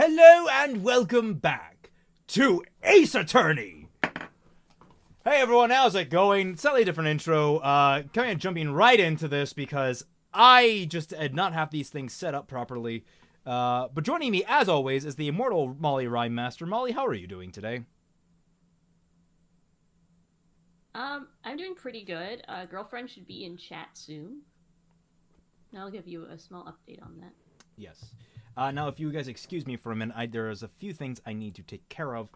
Hello and welcome back to Ace Attorney! Hey everyone, how's it going? Slightly different intro, kind of jumping right into this because I just did not have these things set up properly. But joining me, as always, is the immortal Mollie Rhyme Master. Mollie, how are you doing today? I'm doing pretty good. Girlfriend should be in chat soon. And I'll give you a small update on that. Yes. Now, if you guys excuse me for a minute, there is a few things I need to take care of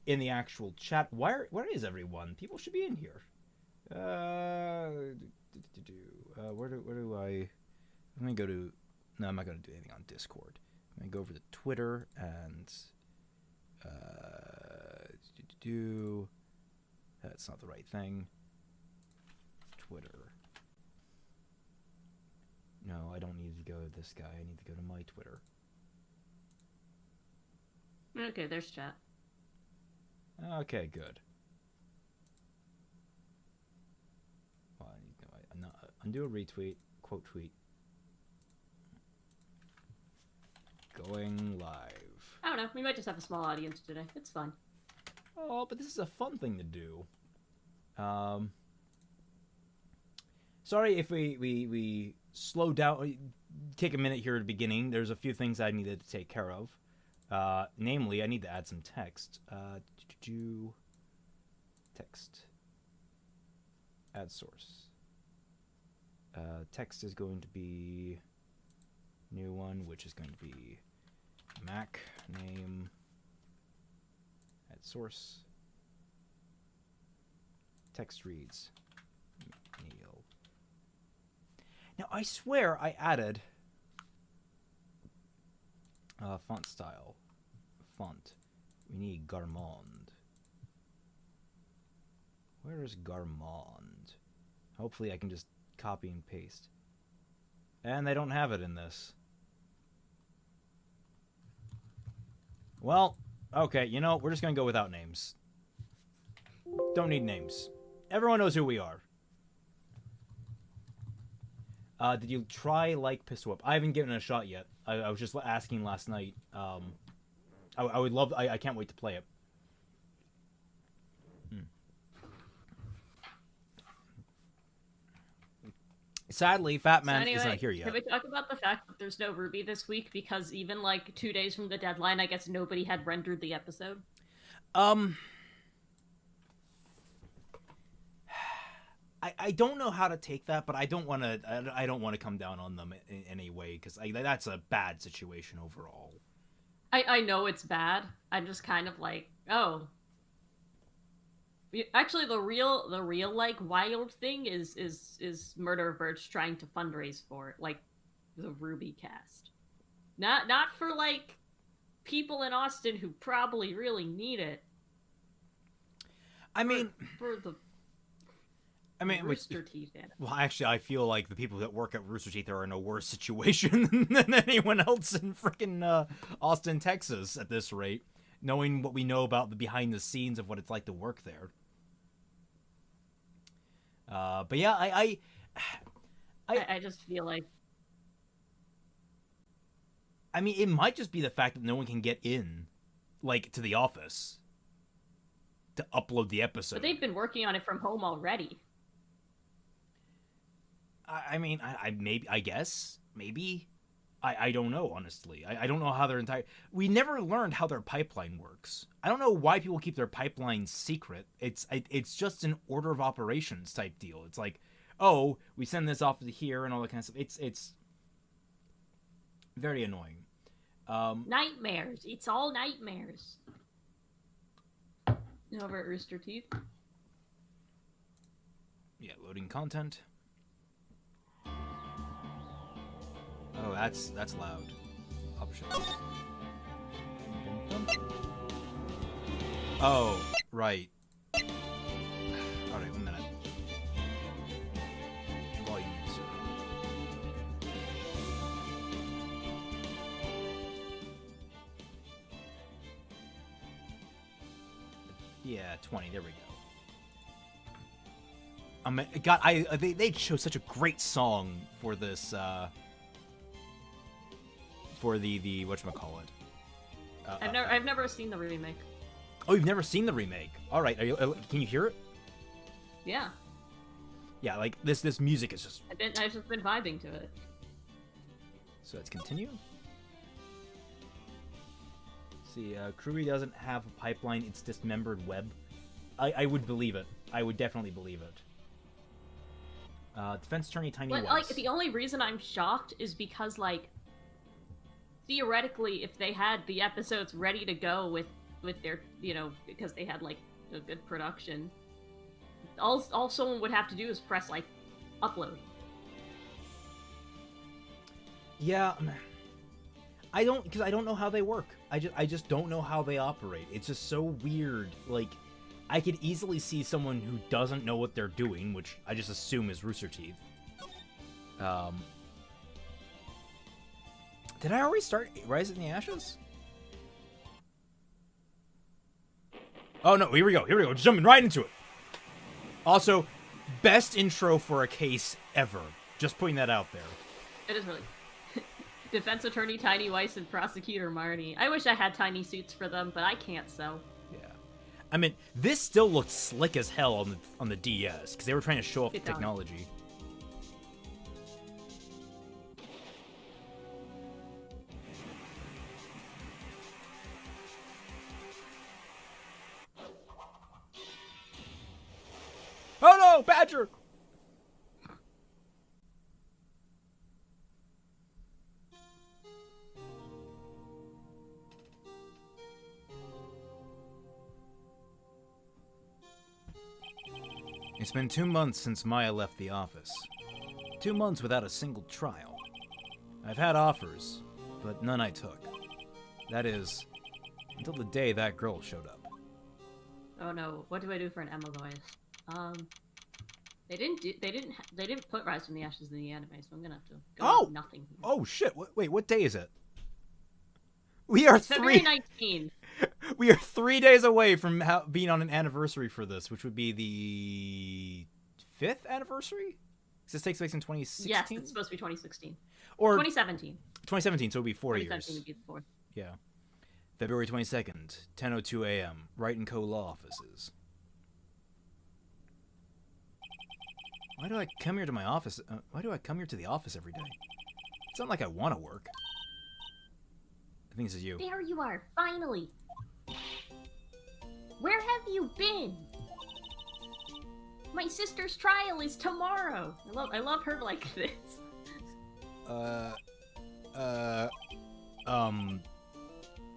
in the actual chat. Where is everyone? People should be in here. Where do I? I'm gonna go to. No, I'm not gonna do anything on Discord. I'm gonna go over to Twitter and. That's not the right thing. Twitter. No, I don't need to go to this guy. I need to go to my Twitter. Okay, there's chat. Okay, good. Well, undo a retweet, quote tweet. Going live. I don't know. We might just have a small audience today. It's fun. Oh, but this is a fun thing to do. Sorry if we slow down. Take a minute here at the beginning. There's a few things I needed to take care of. Namely, I need to add some text. Text. Add source. Text is going to be new one, which is going to be Mac name. Add source. Text reads Neil. Now I swear I added font style. Font. We need Garmond. Where is Garmond? Hopefully I can just copy and paste. And they don't have it in this. Well, okay, you know, we're just gonna go without names. Don't need names. Everyone knows who we are. Did you try like Pistol Whip? I haven't given it a shot yet. I was just asking last night. I would love. I can't wait to play it. Sadly, Fatman is not here yet. Can we talk about the fact that there's no Ruby this week because even like 2 days from the deadline, I guess nobody had rendered the episode? I don't know how to take that, but I don't want to come down on them in any way because that's a bad situation overall. I know it's bad. I'm just kind of like, oh. Actually, the real like wild thing is Murder of Birch trying to fundraise for it, like the Ruby cast. Not for like people in Austin who probably really need it. I mean, for the Rooster Teeth. Well, actually, I feel like the people that work at Rooster Teeth are in a worse situation than anyone else in frickin' Austin, Texas at this rate, knowing what we know about the behind the scenes of what it's like to work there. But yeah, I just feel like... I mean, it might just be the fact that no one can get in, like, to the office to upload the episode. But they've been working on it from home already. I mean, I guess, maybe. I don't know, honestly. I don't know how their entire... We never learned how their pipeline works. I don't know why people keep their pipeline secret. It's just an order of operations type deal. It's like, oh, we send this off to here and all that kind of stuff. It's very annoying. Nightmares. It's all nightmares. Over at Rooster Teeth. Yeah, loading content. Oh, that's loud. Options. Oh, right. Alright, 1 minute. Volume insert. Yeah, 20, there we go. God, they chose such a great song for this, for the whatchamacallit. I've never seen the remake. Oh, you've never seen the remake? All right, can you hear it? Yeah. Yeah, like this music is just. I've just been vibing to it. So let's continue. See, Kruby doesn't have a pipeline; it's dismembered web. I would believe it. I would definitely believe it. Defense attorney Tiny But, Weiss. like, the only reason I'm shocked is because, like, theoretically, if they had the episodes ready to go with their, you know, because they had, like, a good production, all someone would have to do is press, like, upload. Yeah, I don't know how they work. I just don't know how they operate. It's just so weird. Like, I could easily see someone who doesn't know what they're doing, which I just assume is Rooster Teeth. Did I already start Rise in the Ashes? Oh no, here we go. Just jumping right into it. Also, best intro for a case ever. Just putting that out there. It is really. Defense attorney Tiny Weiss and prosecutor Marnie. I wish I had tiny suits for them, but I can't, so. Yeah. I mean, this still looked slick as hell on the DS, because they were trying to show off the technology. Oh no, Badger! It's been 2 months since Maya left the office. 2 months without a single trial. I've had offers, but none I took. That is, until the day that girl showed up. Oh no, what do I do for an Emma voice? They didn't put Rise from the Ashes in the anime, so I'm gonna have to go with nothing here. Oh shit! Wait, what day is it? We are February 19. We are 3 days away from being on an anniversary for this, which would be the 5th anniversary. Because this takes place in 2016. Yes, it's supposed to be 2016 or 2017. 2017, so it would be 4 years. 2017 would be the fourth. Yeah. February 22nd, 10:02 a.m. Wright & Co. law offices. Why do I come here to my office? Why do I come here to the office every day? It's not like I want to work. I think this is you. There you are, finally. Where have you been? My sister's trial is tomorrow. I love her like this.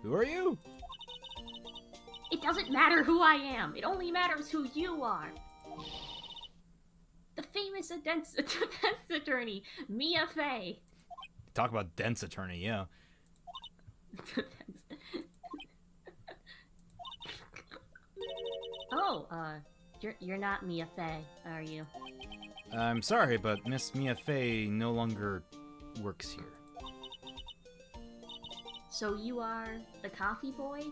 Who are you? It doesn't matter who I am. It only matters who you are. The famous defense attorney, Mia Fey. Talk about dense attorney, yeah. Oh, you're not Mia Fey, are you? I'm sorry, but Miss Mia Fey no longer works here. So you are the coffee boy?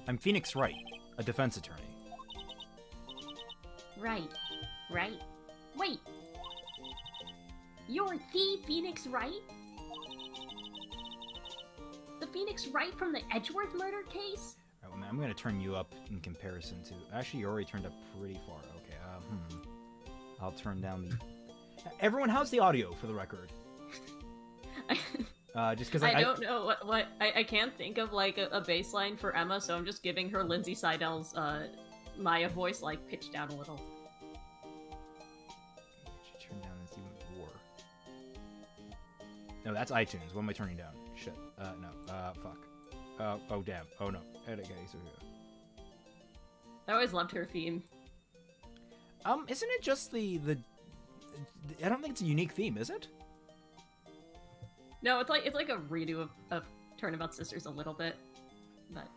I'm Phoenix Wright, a defense attorney. Right. Wait! You're the Phoenix Wright? The Phoenix Wright from the Edgeworth murder case? Alright, well, I'm gonna turn you up in comparison to... Actually, you already turned up pretty far. Okay, I'll turn down the... Everyone, how's the audio, for the record? Just because I don't know what I can't think of, like, a baseline for Emma, so I'm just giving her Lindsay Seidel's, Maya voice, like, pitched down a little. Turn down this even more. No, that's iTunes. What am I turning down? Shit. No. Fuck. Oh, damn. Oh, no. Okay, so here. I always loved her theme. Isn't it just the... I don't think it's a unique theme, is it? No, it's like a redo of Turnabout Sisters a little bit, but...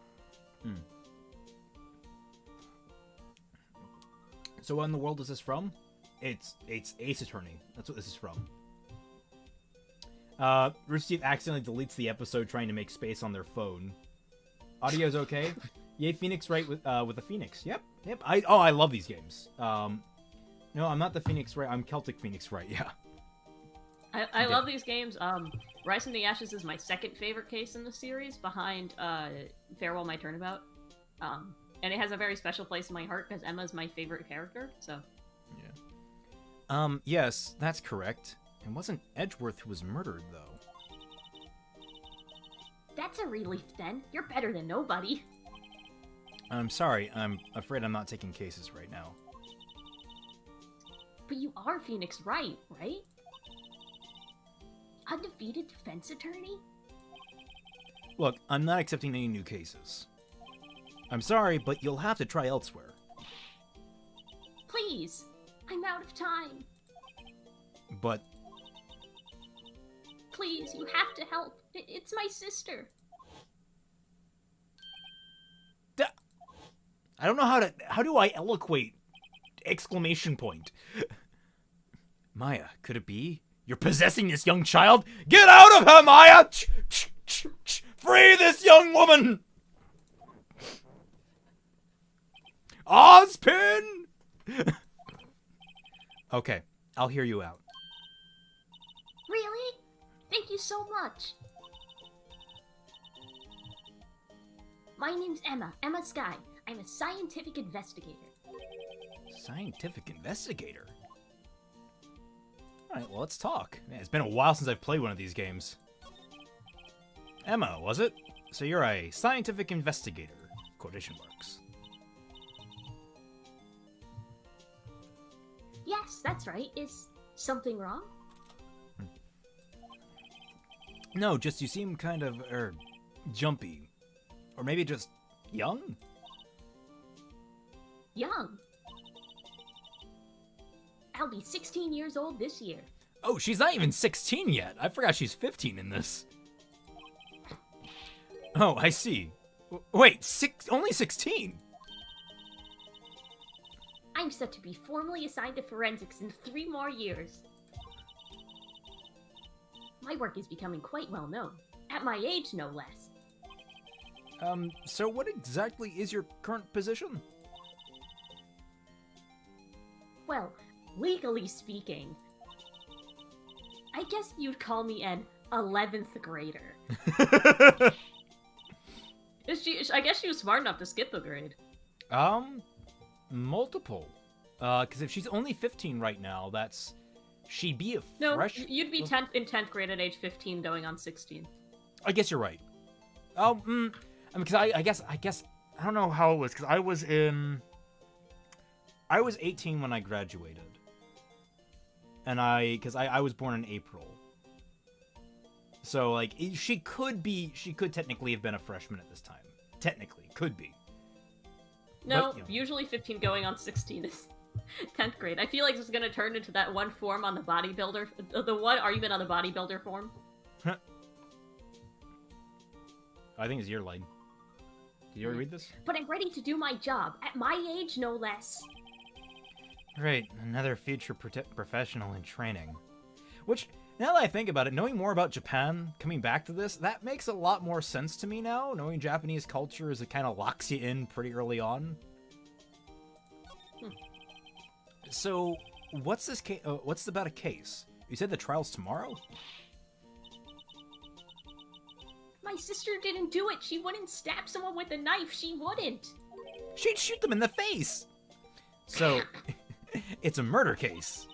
So what in the world is this from? It's Ace Attorney. That's what this is from. Rooster Teeth accidentally deletes the episode trying to make space on their phone. Audio's okay. Yay, Phoenix Wright with a Phoenix. Yep. I love these games. No, I'm not the Phoenix Wright. I'm Celtic Phoenix Wright. Yeah. I love these games. Rise from the Ashes is my second favorite case in the series, behind Farewell My Turnabout. And it has a very special place in my heart because Emma's my favorite character, so... Yeah. Yes, that's correct. It wasn't Edgeworth who was murdered, though. That's a relief, then. You're better than nobody. I'm sorry, I'm afraid I'm not taking cases right now. But you are Phoenix Wright, right? Undefeated defense attorney? Look, I'm not accepting any new cases. I'm sorry, but you'll have to try elsewhere. Please! I'm out of time. But... Please, you have to help. It's my sister. I don't know how do I eloquate? Exclamation point. Maya, could it be? You're possessing this young child? Get out of her, Maya! Free this young woman! Ozpin! Okay, I'll hear you out. Really? Thank you so much. My name's Emma Sky. I'm a scientific investigator. Scientific investigator? Alright, well, let's talk. Man, it's been a while since I've played one of these games. Emma, was it? So you're a scientific investigator. Quotation marks. Yes, that's right. Is something wrong? No, just you seem kind of, jumpy. Or maybe just young? Young. I'll be 16 years old this year. Oh, she's not even 16 yet. I forgot she's 15 in this. Oh, I see. Wait, only 16? I'm set to be formally assigned to forensics in 3 more years. My work is becoming quite well known. At my age, no less. So what exactly is your current position? Well, legally speaking, I guess you'd call me an 11th grader. I guess she was smart enough to skip a grade. Multiple. Because if she's only 15 right now, she'd be a fresh... No, you'd be in 10th grade at age 15 going on 16. I guess you're right. Because I guess, I don't know how it was, because I was 18 when I graduated. And because I was born in April. So, like, she could technically have been a freshman at this time. Technically, could be. No, But, usually 15 going on 16 is 10th grade. I feel like it's gonna turn into that one form on the bodybuilder, the one argument on the bodybuilder form. I think it's your line. Did you ever read this? But I'm ready to do my job, at my age, no less. Right, another future professional in training. Which, now that I think about it, knowing more about Japan, coming back to this, that makes a lot more sense to me now. Knowing Japanese culture is it kind of locks you in pretty early on. So, what's this case? What's about a case? You said the trial's tomorrow? My sister didn't do it. She wouldn't stab someone with a knife. She wouldn't. She'd shoot them in the face. So, it's a murder case.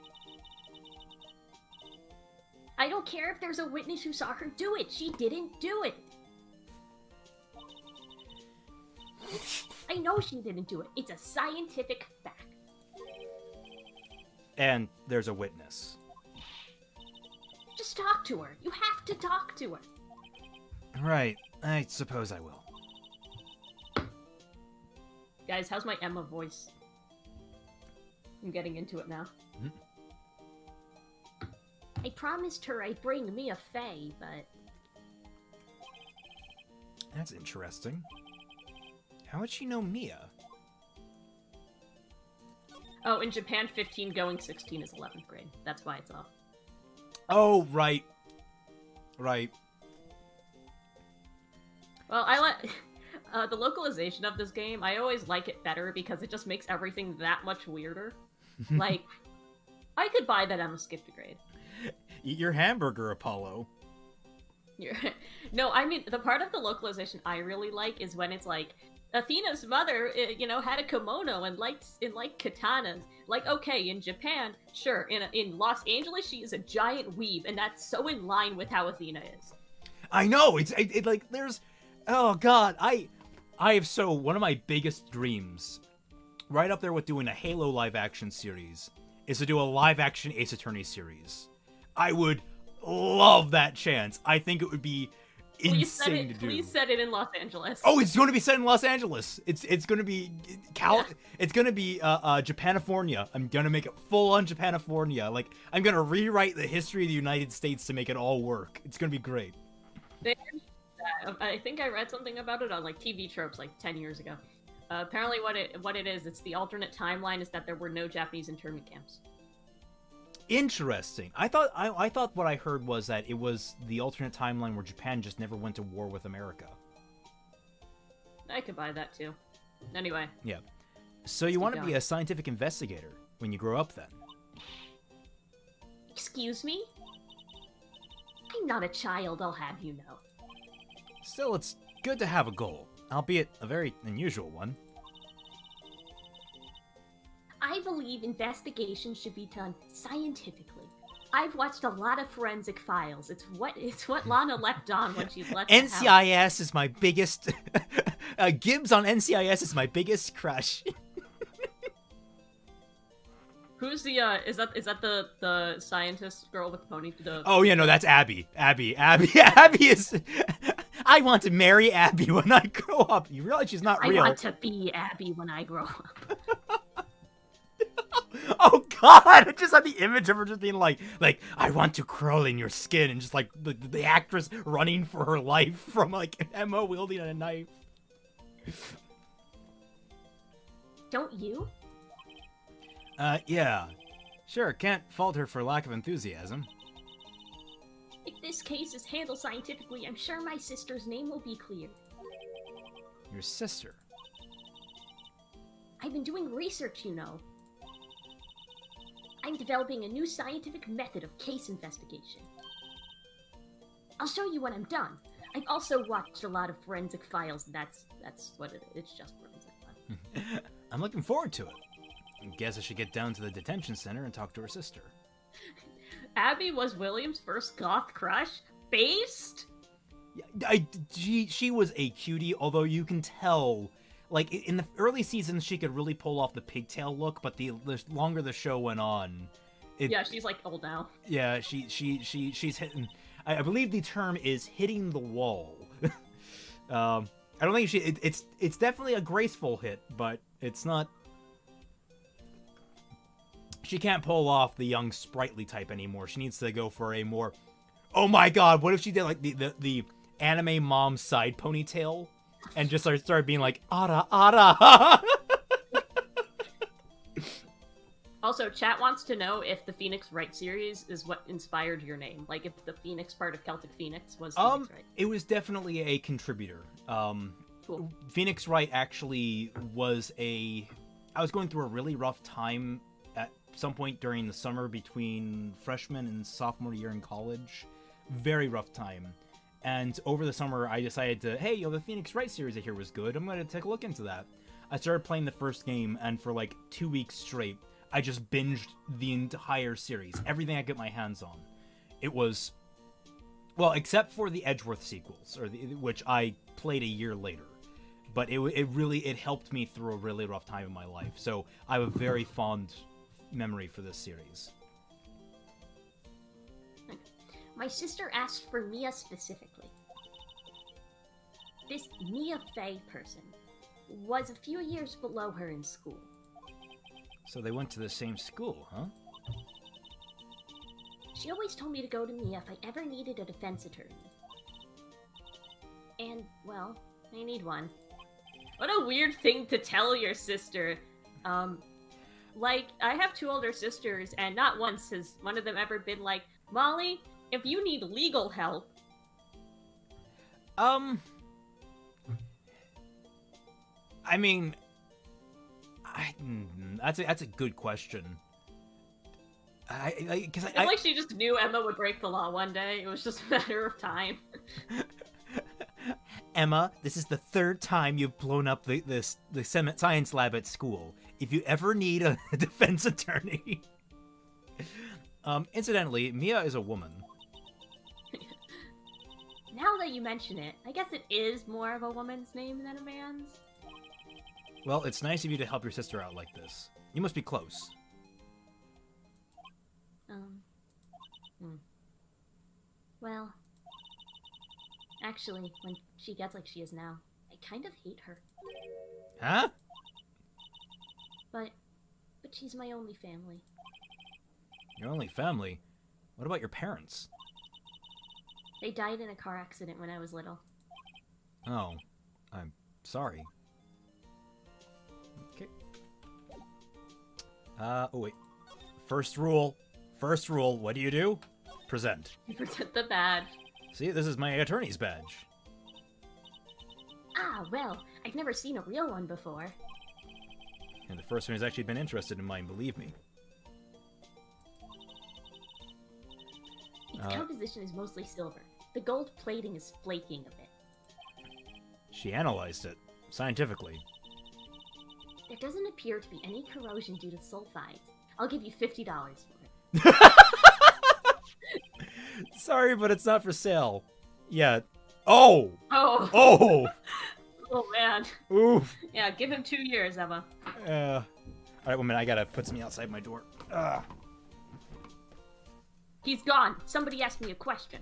I don't care if there's a witness who saw her do it. She didn't do it. I know she didn't do it. It's a scientific fact. And there's a witness. Just talk to her. You have to talk to her. Right. I suppose I will. Guys, how's my Emma voice? I'm getting into it now. Mm-hmm. I promised her I'd bring Mia Fey, but... That's interesting. How would she know Mia? Oh, in Japan, 15 going 16 is 11th grade. That's why it's off. Oh, right. Right. Well, I like... the localization of this game, I always like it better because it just makes everything that much weirder. Like, I could buy that Emma skipped a grade. Eat your hamburger, Apollo. No, I mean the part of the localization I really like is when it's like Athena's mother, had a kimono and liked katanas. Like, okay, in Japan, sure. In Los Angeles, she is a giant weeb, and that's so in line with how Athena is. I know it like there's, oh god, I have one of my biggest dreams, right up there with doing a Halo live action series, is to do a live action Ace Attorney series. I would love that chance. I think it would be insane to do. Please set it in Los Angeles. Oh, it's going to be set in Los Angeles. It's going to be It's going to be Japanifornia. I'm going to make it full on Japanifornia. Like, I'm going to rewrite the history of the United States to make it all work. It's going to be great. I think I read something about it on like TV Tropes like 10 years ago. Apparently, what it is, it's the alternate timeline is that there were no Japanese internment camps. Interesting. I thought what I heard was that it was the alternate timeline where Japan just never went to war with America. I could buy that too. Anyway. Yeah. So you want to be a scientific investigator when you grow up, then? Excuse me? I'm not a child, I'll have you know. Still, it's good to have a goal, albeit a very unusual one. I believe investigation should be done scientifically. I've watched a lot of Forensic Files. It's what Lana left on when she left the house. NCIS is my biggest... Gibbs on NCIS is my biggest crush. Who's the, is that the scientist girl with the pony? Oh, yeah, no, that's Abby. Abby is... I want to marry Abby when I grow up. You realize she's not real. I want to be Abby when I grow up. Oh god, I just had the image of her just being like, I want to crawl in your skin, and just like the actress running for her life from like Emma wielding a knife. Don't you? Yeah. Sure, can't fault her for lack of enthusiasm. If this case is handled scientifically, I'm sure my sister's name will be cleared. Your sister? I've been doing research, you know. I'm developing a new scientific method of case investigation. I'll show you when I'm done. I've also watched a lot of Forensic Files. That's what it is. It's just Forensic Files. I'm looking forward to it. I guess I should get down to the detention center and talk to her sister. Abby was William's first goth crush? Based? She was a cutie, although you can tell, like, in the early seasons, she could really pull off the pigtail look, but the longer the show went on... yeah, she's, like, old now. Yeah, she's hitting... I believe the term is hitting the wall. I don't think it's definitely a graceful hit, but it's not... She can't pull off the young, sprightly type anymore. She needs to go for a more... Oh my god, what if she did, like, the anime mom side ponytail? And just started being like, Ara, Ara! Also, chat wants to know if the Phoenix Wright series is what inspired your name. Like, if the Phoenix part of Celtic Phoenix was Phoenix Wright. It was definitely a contributor. Cool. Phoenix Wright actually was I was going through a really rough time at some point during the summer between freshman and sophomore year in college. Very rough time. And over the summer, I decided to, hey, the Phoenix Wright series I hear was good. I'm going to take a look into that. I started playing the first game, and for like 2 weeks straight, I just binged the entire series. Everything I get my hands on. It was, well, except for the Edgeworth sequels, which I played a year later. But it helped me through a really rough time in my life. So I have a very fond memory for this series. My sister asked for Mia specifically. This Mia Fey person was a few years below her in school. So they went to the same school, huh? She always told me to go to Mia if I ever needed a defense attorney. And, well, I need one. What a weird thing to tell your sister. Like, I have 2 older sisters, and not once has one of them ever been like, Molly, if you need legal help... I mean... that's a good question. Because It's like she just knew Emma would break the law one day. It was just a matter of time. Emma, this is the third time you've blown up the science lab at school. If you ever need a defense attorney. Incidentally, Mia is a woman. Now that you mention it, I guess it is more of a woman's name than a man's. Well, it's nice of you to help your sister out like this. You must be close. Well, actually, when she gets like she is now, I kind of hate her. Huh? But she's my only family. Your only family? What about your parents? They died in a car accident when I was little. Oh, I'm sorry. Okay. Oh wait. First rule, what do? Present. You present the badge. See, this is my attorney's badge. Ah, well, I've never seen a real one before. And the first one has actually been interested in mine, believe me. Its composition is mostly silver. The gold plating is flaking a bit. She analyzed it, scientifically. There doesn't appear to be any corrosion due to sulfides. I'll give you $50 for it. Sorry, but it's not for sale. Yeah. Oh! Oh! Oh! Oh, man. Oof. Yeah, give him 2 years, Emma. Alright, 1 minute, I gotta put something outside my door. He's gone. Somebody asked me a question.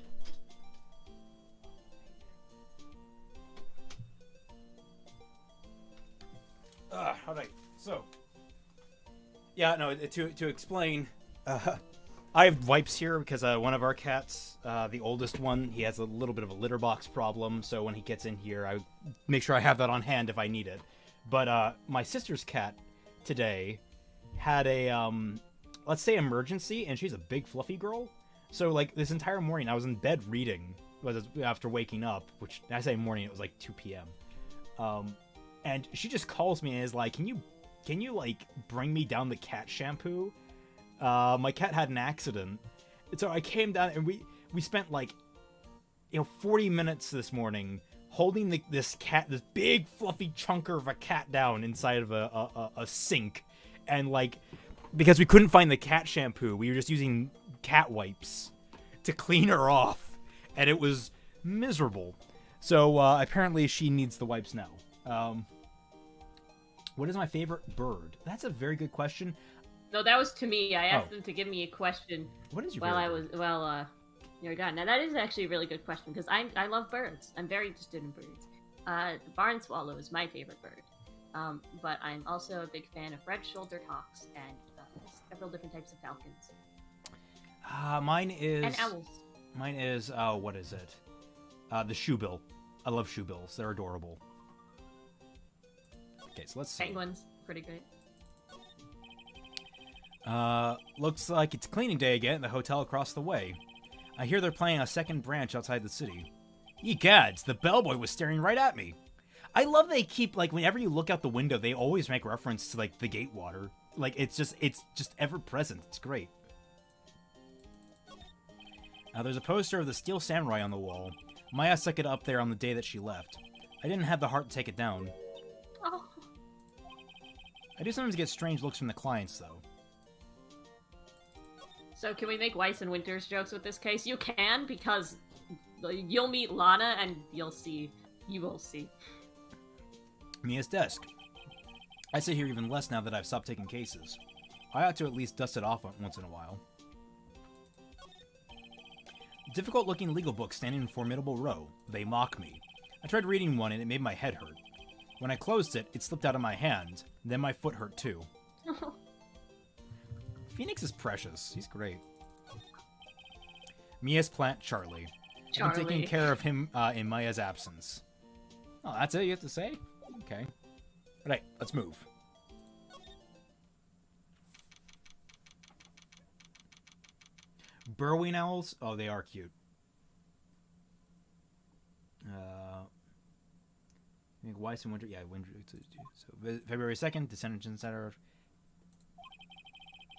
Yeah, no, to explain, I have wipes here because one of our cats, the oldest one, he has a little bit of a litter box problem, so when he gets in here, I make sure I have that on hand if I need it. But my sister's cat today had a, let's say, emergency, and she's a big fluffy girl. So, like, this entire morning, I was in bed reading after waking up, which, I say morning, it was like 2 p.m. And she just calls me and is like, can you, like, bring me down the cat shampoo? My cat had an accident. And so I came down and we spent, like, 40 minutes this morning holding this big fluffy chunker of a cat down inside of a sink. And, like, because we couldn't find the cat shampoo, we were just using cat wipes to clean her off. And it was miserable. So, apparently she needs the wipes now. What is my favorite bird? That's a very good question. No, that was to me. I asked them to give me a question. What is your while favorite bird? You're gone. Now that is actually a really good question because I love birds. I'm very interested in birds. The barn swallow is my favorite bird. But I'm also a big fan of red-shouldered hawks and several different types of falcons. Mine is... And owls. Mine is, what is it? The shoebill. I love shoebills. They're adorable. Okay, so let's see. Penguins. Pretty great. Looks like it's cleaning day again at the hotel across the way. I hear they're playing a second branch outside the city. Ye gads, the bellboy was staring right at me. I love they keep, like, whenever you look out the window, they always make reference to, like, the Gatewater. Like, it's just ever present. It's great. There's a poster of the Steel Samurai on the wall. Maya stuck it up there on the day that she left. I didn't have the heart to take it down. Oh. I do sometimes get strange looks from the clients, though. So can we make Weiss and Winters jokes with this case? You can, because you'll meet Lana and you'll see. You will see. Mia's desk. I sit here even less now that I've stopped taking cases. I ought to at least dust it off once in a while. Difficult-looking legal books stand in a formidable row. They mock me. I tried reading one and it made my head hurt. When I closed it, it slipped out of my hand. Then my foot hurt too. Phoenix is precious. He's great. Mia's plant, Charlie. I'm taking care of him in Maya's absence. Oh, that's it you have to say? Okay. Alright, let's move. Burrowing owls? Oh, they are cute. I think Weiss and Winter. Yeah, Winter. So February 2nd, Descendants Center.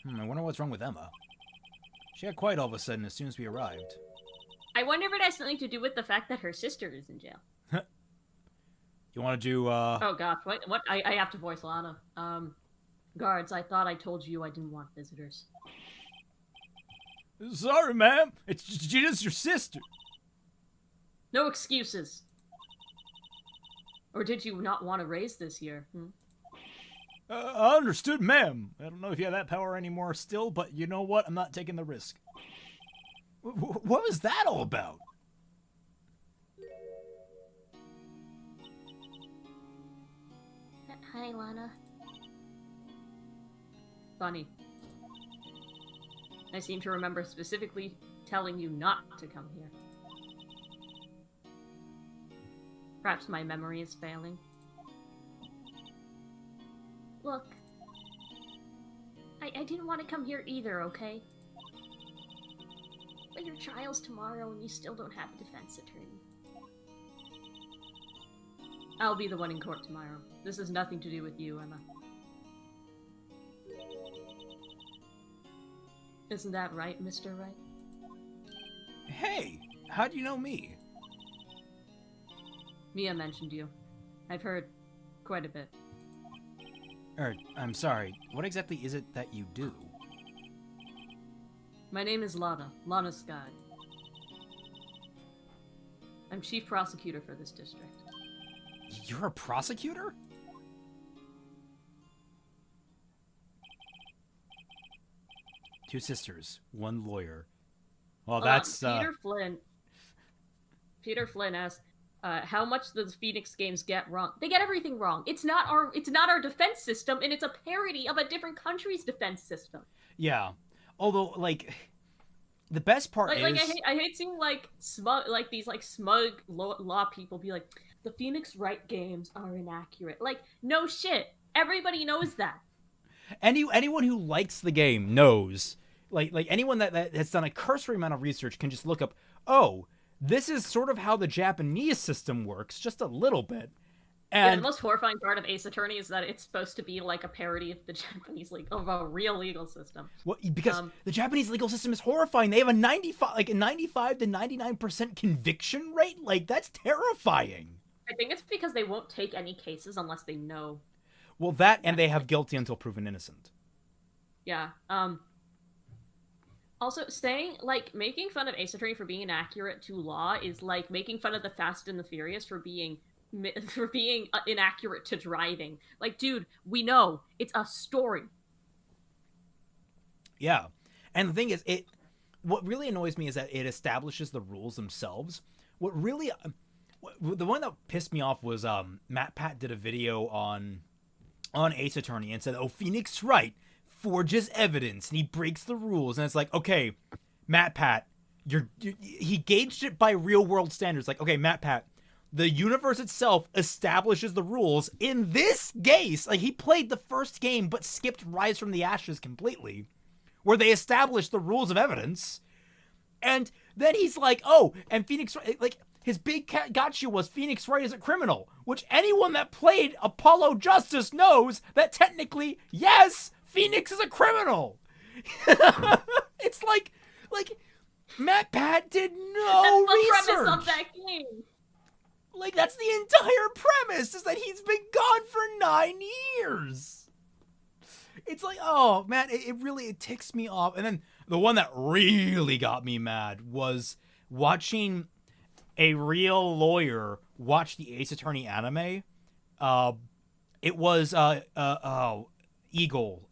I wonder what's wrong with Emma. She got quiet all of a sudden as soon as we arrived. I wonder if it has something to do with the fact that her sister is in jail. You want to do, Oh gosh, what? I have to voice Lana. Guards, I thought I told you I didn't want visitors. Sorry, ma'am. It's just your sister. No excuses. Or did you not want to raise this year? I understood, ma'am. I don't know if you have that power anymore still, but you know what? I'm not taking the risk. What was that all about? Hi, Lana. Funny. I seem to remember specifically telling you not to come here. Perhaps my memory is failing. Look, I didn't want to come here either, okay? But your trial's tomorrow and you still don't have a defense attorney. I'll be the one in court tomorrow. This has nothing to do with you, Emma. Isn't that right, Mr. Wright? Hey, how do you know me? Mia mentioned you. I've heard quite a bit. I'm sorry. What exactly is it that you do? My name is Lana. Lana Sky. I'm chief prosecutor for this district. You're a prosecutor? Two sisters, one lawyer. Well, that's Peter Flynn asks, how much do the Phoenix games get wrong? They get everything wrong. It's not our defense system, and it's a parody of a different country's defense system. Yeah. Although, like, the best part is... I hate seeing, smug law people be like, the Phoenix Wright games are inaccurate. Like, no shit. Everybody knows that. Anyone who likes the game knows. Like anyone that has done a cursory amount of research can just look up, oh, this is sort of how the Japanese system works, just a little bit. And yeah, the most horrifying part of Ace Attorney is that it's supposed to be like a parody of the Japanese of a real legal system. Well, because the Japanese legal system is horrifying. They have a 95 to 99% conviction rate. Like, that's terrifying. I think it's because they won't take any cases unless they know. Well, that and they have guilty until proven innocent. Yeah. Also, making fun of Ace Attorney for being inaccurate to law is like making fun of the Fast and the Furious for being inaccurate to driving. Like, dude, we know it's a story. Yeah, and the thing is, what really annoys me is that it establishes the rules themselves. The one that pissed me off was Matt Pat did a video on Ace Attorney and said, "Oh, Phoenix Wright forges evidence and he breaks the rules," and it's like, okay, Matt Pat, he gauged it by real world standards. Like, okay, Matt Pat, the universe itself establishes the rules in this case. Like, he played the first game but skipped Rise from the Ashes completely, where they established the rules of evidence, and then he's like, oh, and Phoenix Wright, like, his big gotcha was Phoenix Wright is a criminal, which anyone that played Apollo Justice knows that technically, yes, Phoenix is a criminal. It's like Matt Pat did no research. That's the premise of that game. Like, that's the entire premise, is that he's been gone for 9 years. It's like, oh man, it ticks me off. And then the one that really got me mad was watching a real lawyer watch the Ace Attorney anime. It was Eagle.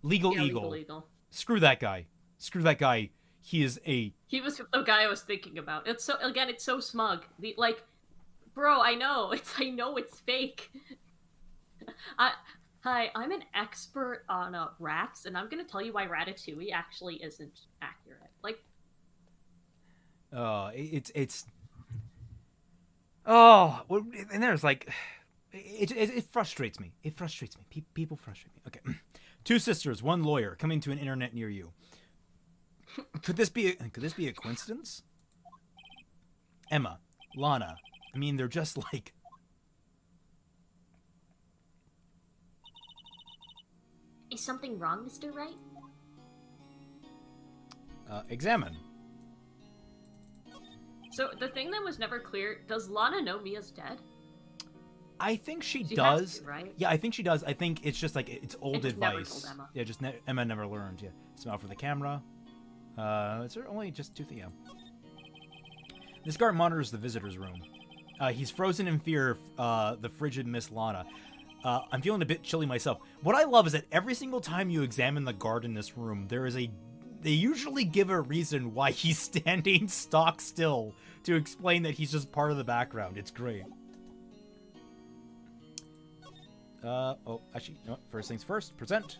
Legal Eagle. Screw that guy. He was the guy I was thinking about. It's so smug. Bro, I know it's fake. Hi, I'm an expert on rats, and I'm gonna tell you why Ratatouille actually isn't accurate. and there's it frustrates me. People frustrate me. Okay. Two sisters, one lawyer, coming to an internet near you. Could this be a coincidence? Emma, Lana. I mean, they're just like... Is something wrong, Mr. Wright? Examine. So the thing that was never clear, does Lana know Mia's dead? I think she She does. has to, right? Yeah, I think she does. I think it's just like it's old just never advice. told Emma. Yeah, just Emma never learned. Yeah, smile for the camera. Is there only just two things? Yeah. This guard monitors the visitor's room. He's frozen in fear of the frigid Miss Lana. I'm feeling a bit chilly myself. What I love is that every single time you examine the guard in this room, they usually give a reason why he's standing stock still to explain that he's just part of the background. It's great. Actually, no, first things first, present.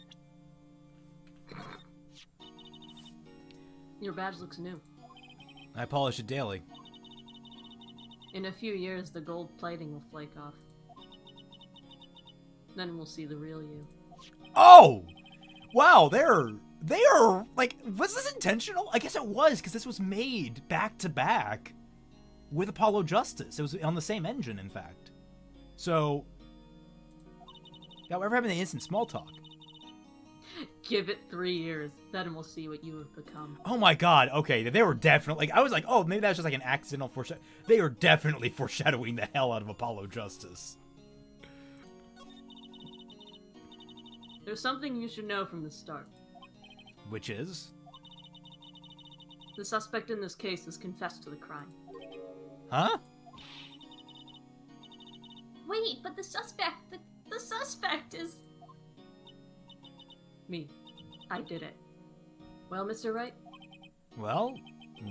Your badge looks new. I polish it daily. In a few years, the gold plating will flake off. Then we'll see the real you. Oh! Wow, they are, like, was this intentional? I guess it was, because this was made back-to-back with Apollo Justice. It was on the same engine, in fact. So, yeah, whatever happened to instant small talk? Give it 3 years, then we'll see what you have become. Oh my god, okay, they were definitely, like, I was like, oh, maybe that's just like an accidental foreshadow. They are definitely foreshadowing the hell out of Apollo Justice. There's something you should know from the start. Which is? The suspect in this case has confessed to the crime. Huh? Wait, but the suspect is... Me. I did it. Well, Mr. Wright? Well,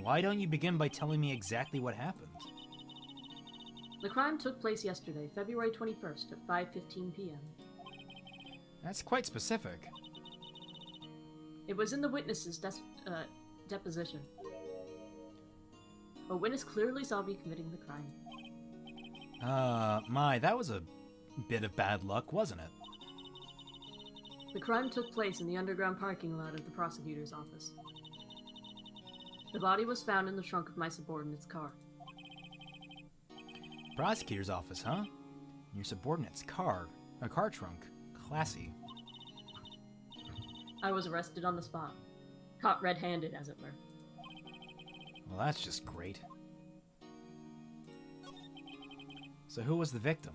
why don't you begin by telling me exactly what happened? The crime took place yesterday, February 21st at 5:15 p.m. That's quite specific. It was in the witness's deposition. A witness clearly saw me committing the crime. That was a bit of bad luck, wasn't it? The crime took place in the underground parking lot of the prosecutor's office. The body was found in the trunk of my subordinate's car. Prosecutor's office, huh? Your subordinate's car. A car trunk. Classy. I was arrested on the spot. Caught red-handed, as it were. Well, that's just great. So who was the victim?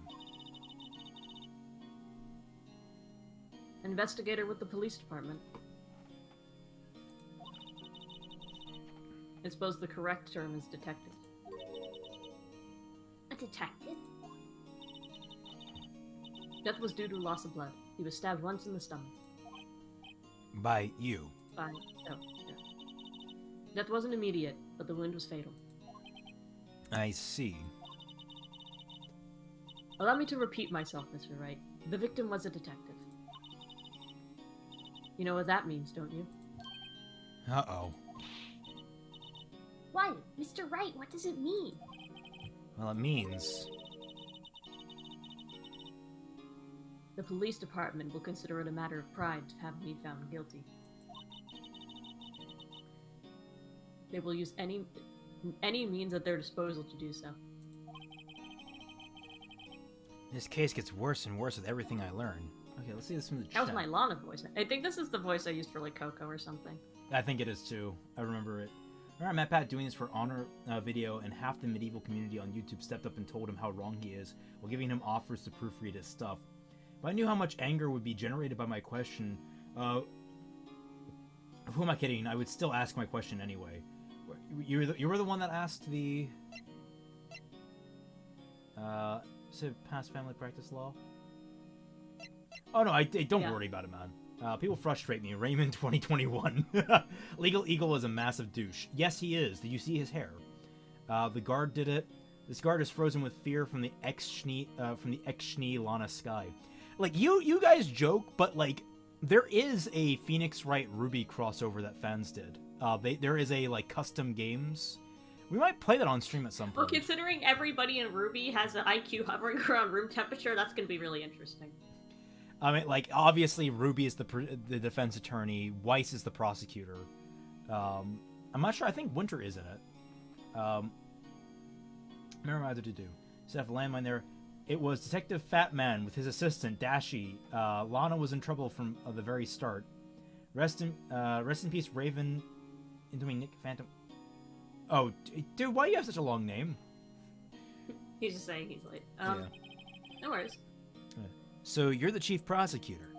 Investigator with the police department. I suppose the correct term is detective. A detective? Death was due to loss of blood. He was stabbed once in the stomach. By you? Yeah. Death wasn't immediate, but the wound was fatal. I see. Allow me to repeat myself, Mr. Wright. The victim was a detective. You know what that means, don't you? Uh-oh. Why? Mr. Wright, what does it mean? Well, it means... The police department will consider it a matter of pride to have me found guilty. They will use any means at their disposal to do so. This case gets worse and worse with everything I learn. Okay, let's see this from the chat. That was my Lana voice. I think this is the voice I used for, like, Coco or something. I think it is, too. I remember it. I met Pat doing this for Honor video, and half the medieval community on YouTube stepped up and told him how wrong he is, while giving him offers to proofread his stuff. If I knew how much anger would be generated by my question, who am I kidding? I would still ask my question anyway. You were the one that asked the... is it past family practice law? Oh no, don't worry about it, man. People frustrate me. Raymond 2021. Legal Eagle is a massive douche. Yes, he is. Did you see his hair? The guard did it. This guard is frozen with fear from the ex-Schnee Lana Sky. Like, you guys joke, but, like, there is a Phoenix Wright Ruby crossover that fans did. There is a, like, custom games. We might play that on stream at some point. Well, considering everybody in Ruby has an IQ hovering around room temperature, that's going to be really interesting. I mean, like, obviously Ruby is the defense attorney, Weiss is the prosecutor. I'm not sure, I think Winter is in it. Remember what I had to do. Set up a landmine there. It was Detective Fatman with his assistant, Dashi. Lana was in trouble from the very start. Rest in peace, Raven Nick Phantom. Oh, dude, why do you have such a long name? He's just saying he's late. Yeah. No worries. So you're the chief prosecutor.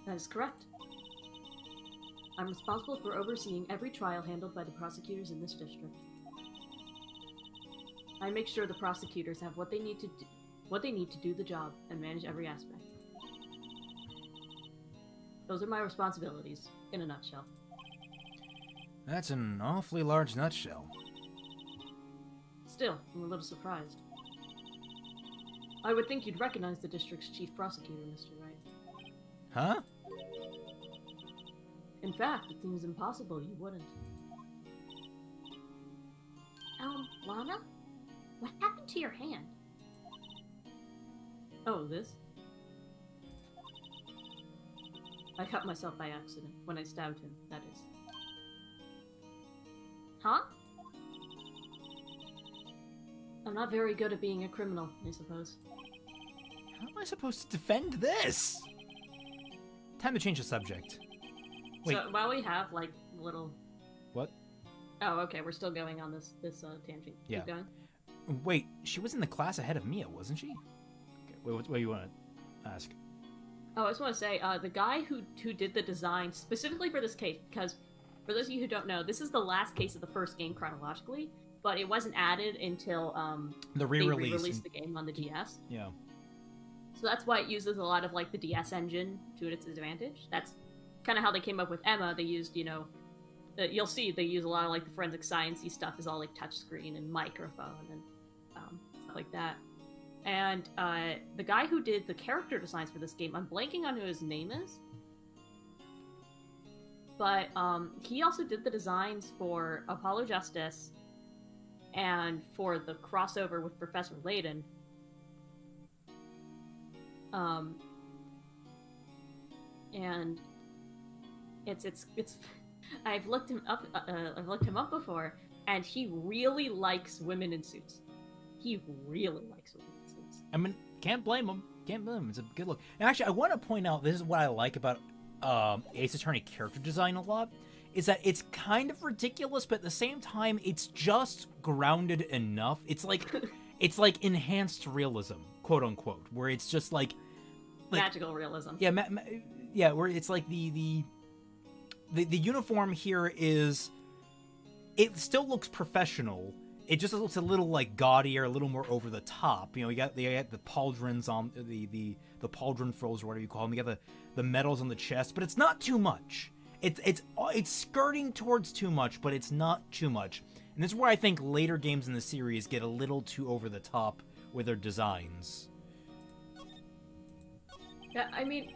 That is correct. I'm responsible for overseeing every trial handled by the prosecutors in this district. I make sure the prosecutors have what they need to do the job and manage every aspect. Those are my responsibilities, in a nutshell. That's an awfully large nutshell. Still, I'm a little surprised. I would think you'd recognize the district's chief prosecutor, Mr. Wright. Huh? In fact, it seems impossible you wouldn't. Lana? What happened to your hand? Oh, this? I cut myself by accident, when I stabbed him, that is. Huh? I'm not very good at being a criminal, I suppose. How am I supposed to defend this? Time to change the subject. Wait. So, while we have, like, little... What? Oh, okay, we're still going on this tangent. Yeah. Keep going. Wait, she was in the class ahead of Mia, wasn't she? Okay, what do you want to ask? Oh, I just want to say, the guy who did the design specifically for this case, because for those of you who don't know, this is the last case of the first game chronologically, but it wasn't added until The they re-release. re-released the game on the DS. Yeah. So that's why it uses a lot of like the DS engine to its advantage. That's kind of how they came up with Emma. They used, you'll see they use a lot of like the forensic sciencey stuff is all like touchscreen and microphone and stuff like that. And the guy who did the character designs for this game, I'm blanking on who his name is, but he also did the designs for Apollo Justice and for the crossover with Professor Layton. And it's I've looked him up before, and he really likes women in suits. He really likes women in suits. I mean, can't blame him. Can't blame him. It's a good look. And actually, I want to point out, this is what I like about Ace Attorney character design a lot, is that it's kind of ridiculous, but at the same time, it's just grounded enough. It's like enhanced realism, quote unquote, where it's just like magical realism. Yeah, yeah, where it's like the uniform here is, it still looks professional. It just looks a little like gaudier, a little more over the top. You got the pauldrons on the pauldron frills or whatever you call them. You got the medals on the chest, but it's not too much. It's skirting towards too much, but it's not too much. And this is where I think later games in the series get a little too over the top with their designs. Yeah, I mean,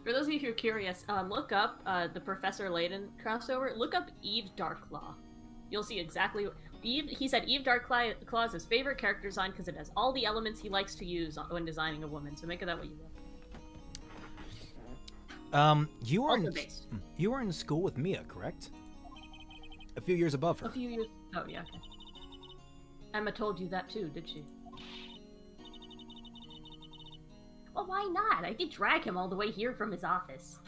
for those of you who are curious, look up the Professor Layton crossover. Look up Eve Darklaw. You'll see exactly. He said Eve Darklaw is his favorite character design because it has all the elements he likes to use when designing a woman. So make of that what you will. You were in school with Mia, correct? A few years above her. A few years. Oh yeah. Okay. Emma told you that too, did she? Well, why not? I did drag him all the way here from his office.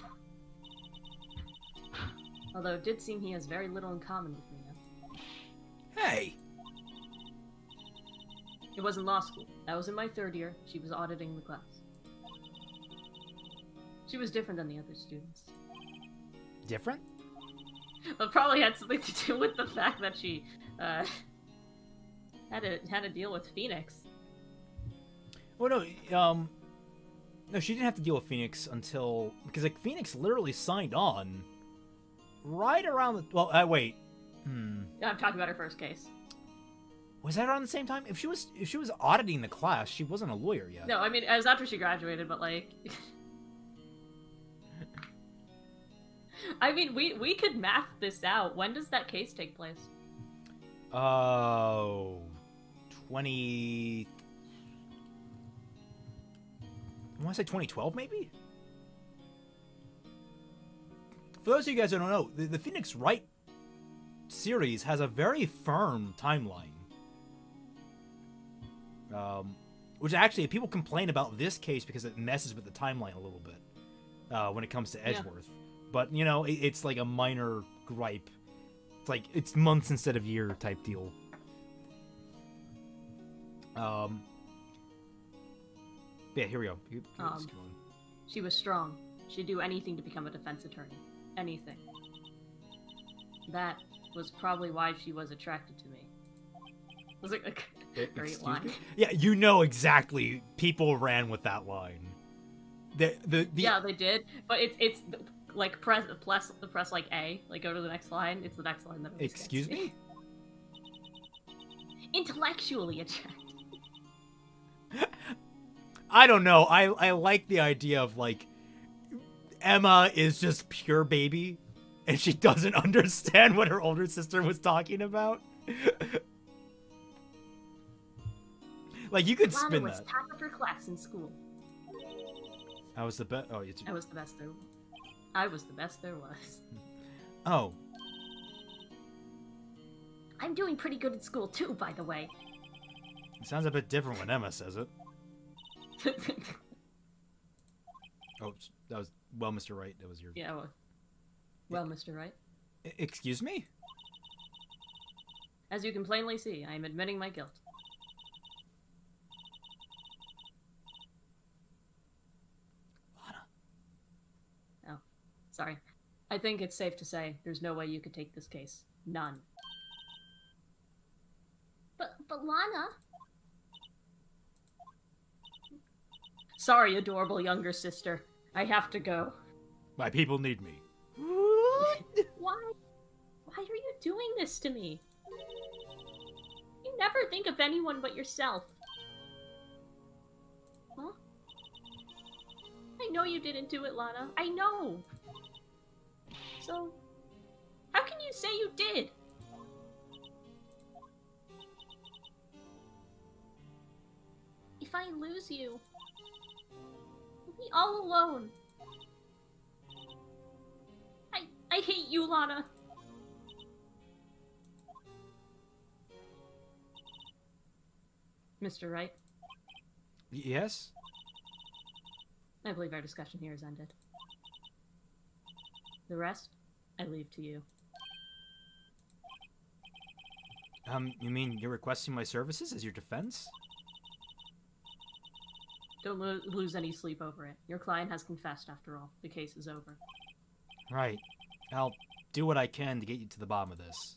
Although it did seem he has very little in common with Mia. Hey! It was in law school. That was in my third year. She was auditing the class. She was different than the other students. Different? Well, it probably had something to do with the fact that she had to deal with Phoenix. Well, no, she didn't have to deal with Phoenix until, because like Phoenix literally signed on right around the. Well, wait. Yeah, I'm talking about her first case. Was that around the same time? If she was auditing the class, she wasn't a lawyer yet. No, I mean it was after she graduated, but like. I mean, we could math this out. When does that case take place? Oh, 20. I want to say 2012, maybe? For those of you guys who don't know, the Phoenix Wright series has a very firm timeline. Which actually, people complain about this case because it messes with the timeline a little bit when it comes to Edgeworth. Yeah. But, it's like a minor gripe. It's like it's months instead of year type deal. Yeah, here we go. She was strong. She'd do anything to become a defense attorney. Anything. That was probably why she was attracted to me. It was like a great line. Me? Yeah, you know exactly. People ran with that line. Yeah, they did. But it's like press like A, like go to the next line. It's the next line that. Excuse me. Intellectually attracted. I don't know. I like the idea of like Emma is just pure baby, and she doesn't understand what her older sister was talking about. Like you could spin was that. Top of her class in school. I was the best. Oh, I was the best there. I was the best there was. Oh. I'm doing pretty good at school too, by the way. It sounds a bit different when Emma says it. Oh, that was Mr. Wright. That was your. Yeah. Well, Mr. Wright. Excuse me? As you can plainly see, I am admitting my guilt. Lana. Oh, sorry. I think it's safe to say there's no way you could take this case. None. But Lana. Sorry, adorable younger sister. I have to go. My people need me. Why? Why are you doing this to me? You never think of anyone but yourself. Huh? I know you didn't do it, Lana. I know. So, how can you say you did? If I lose you, I'll be all alone. I hate you, Lana. Mr. Wright? Yes? I believe our discussion here has ended. The rest, I leave to you. You mean you're requesting my services as your defense? Don't lose any sleep over it. Your client has confessed, after all. The case is over. Right. I'll do what I can to get you to the bottom of this.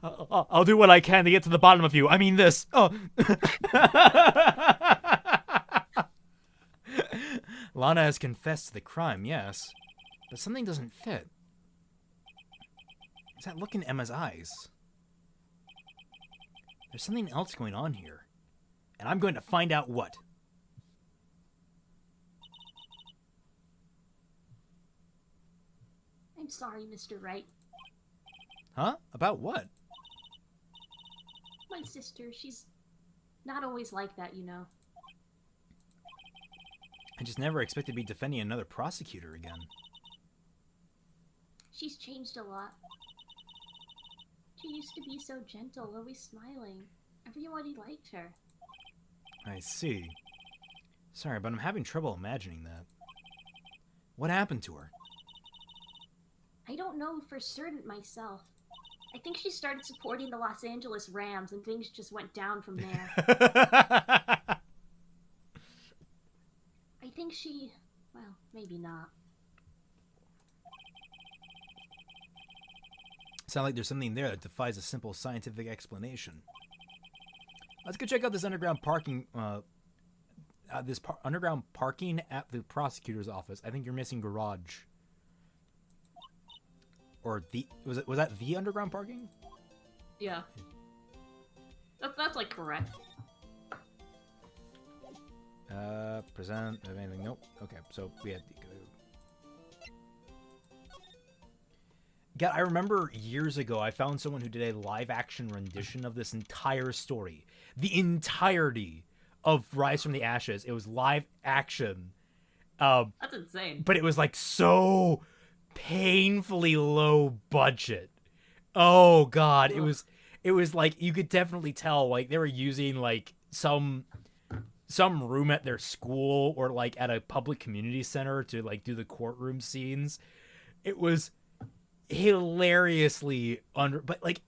I'll do what I can to get to the bottom of you. I mean this. Oh. Lana has confessed to the crime, yes. But something doesn't fit. It's that look in Emma's eyes. There's something else going on here. And I'm going to find out what. I'm sorry, Mr. Wright. Huh? About what? My sister, she's not always like that, you know. I just never expected to be defending another prosecutor again. She's changed a lot. She used to be so gentle, always smiling. Everybody liked her. I see. Sorry, but I'm having trouble imagining that. What happened to her? I don't know for certain myself. I think she started supporting the Los Angeles Rams and things just went down from there. I think she... well, maybe not. Sounds like there's something there that defies a simple scientific explanation. Let's go check out this underground parking. Underground parking at the prosecutor's office. I think you're missing garage. Or the was that the underground parking? Yeah. That's like correct. Present anything? Nope. Okay, so we had. Yeah, I remember years ago I found someone who did a live action rendition of this entire story. The entirety of Rise from the Ashes. It was live action. That's insane. But it was like so painfully low budget. Oh god, it was like you could definitely tell like they were using like some room at their school or like at a public community center to like do the courtroom scenes. It was hilariously but like,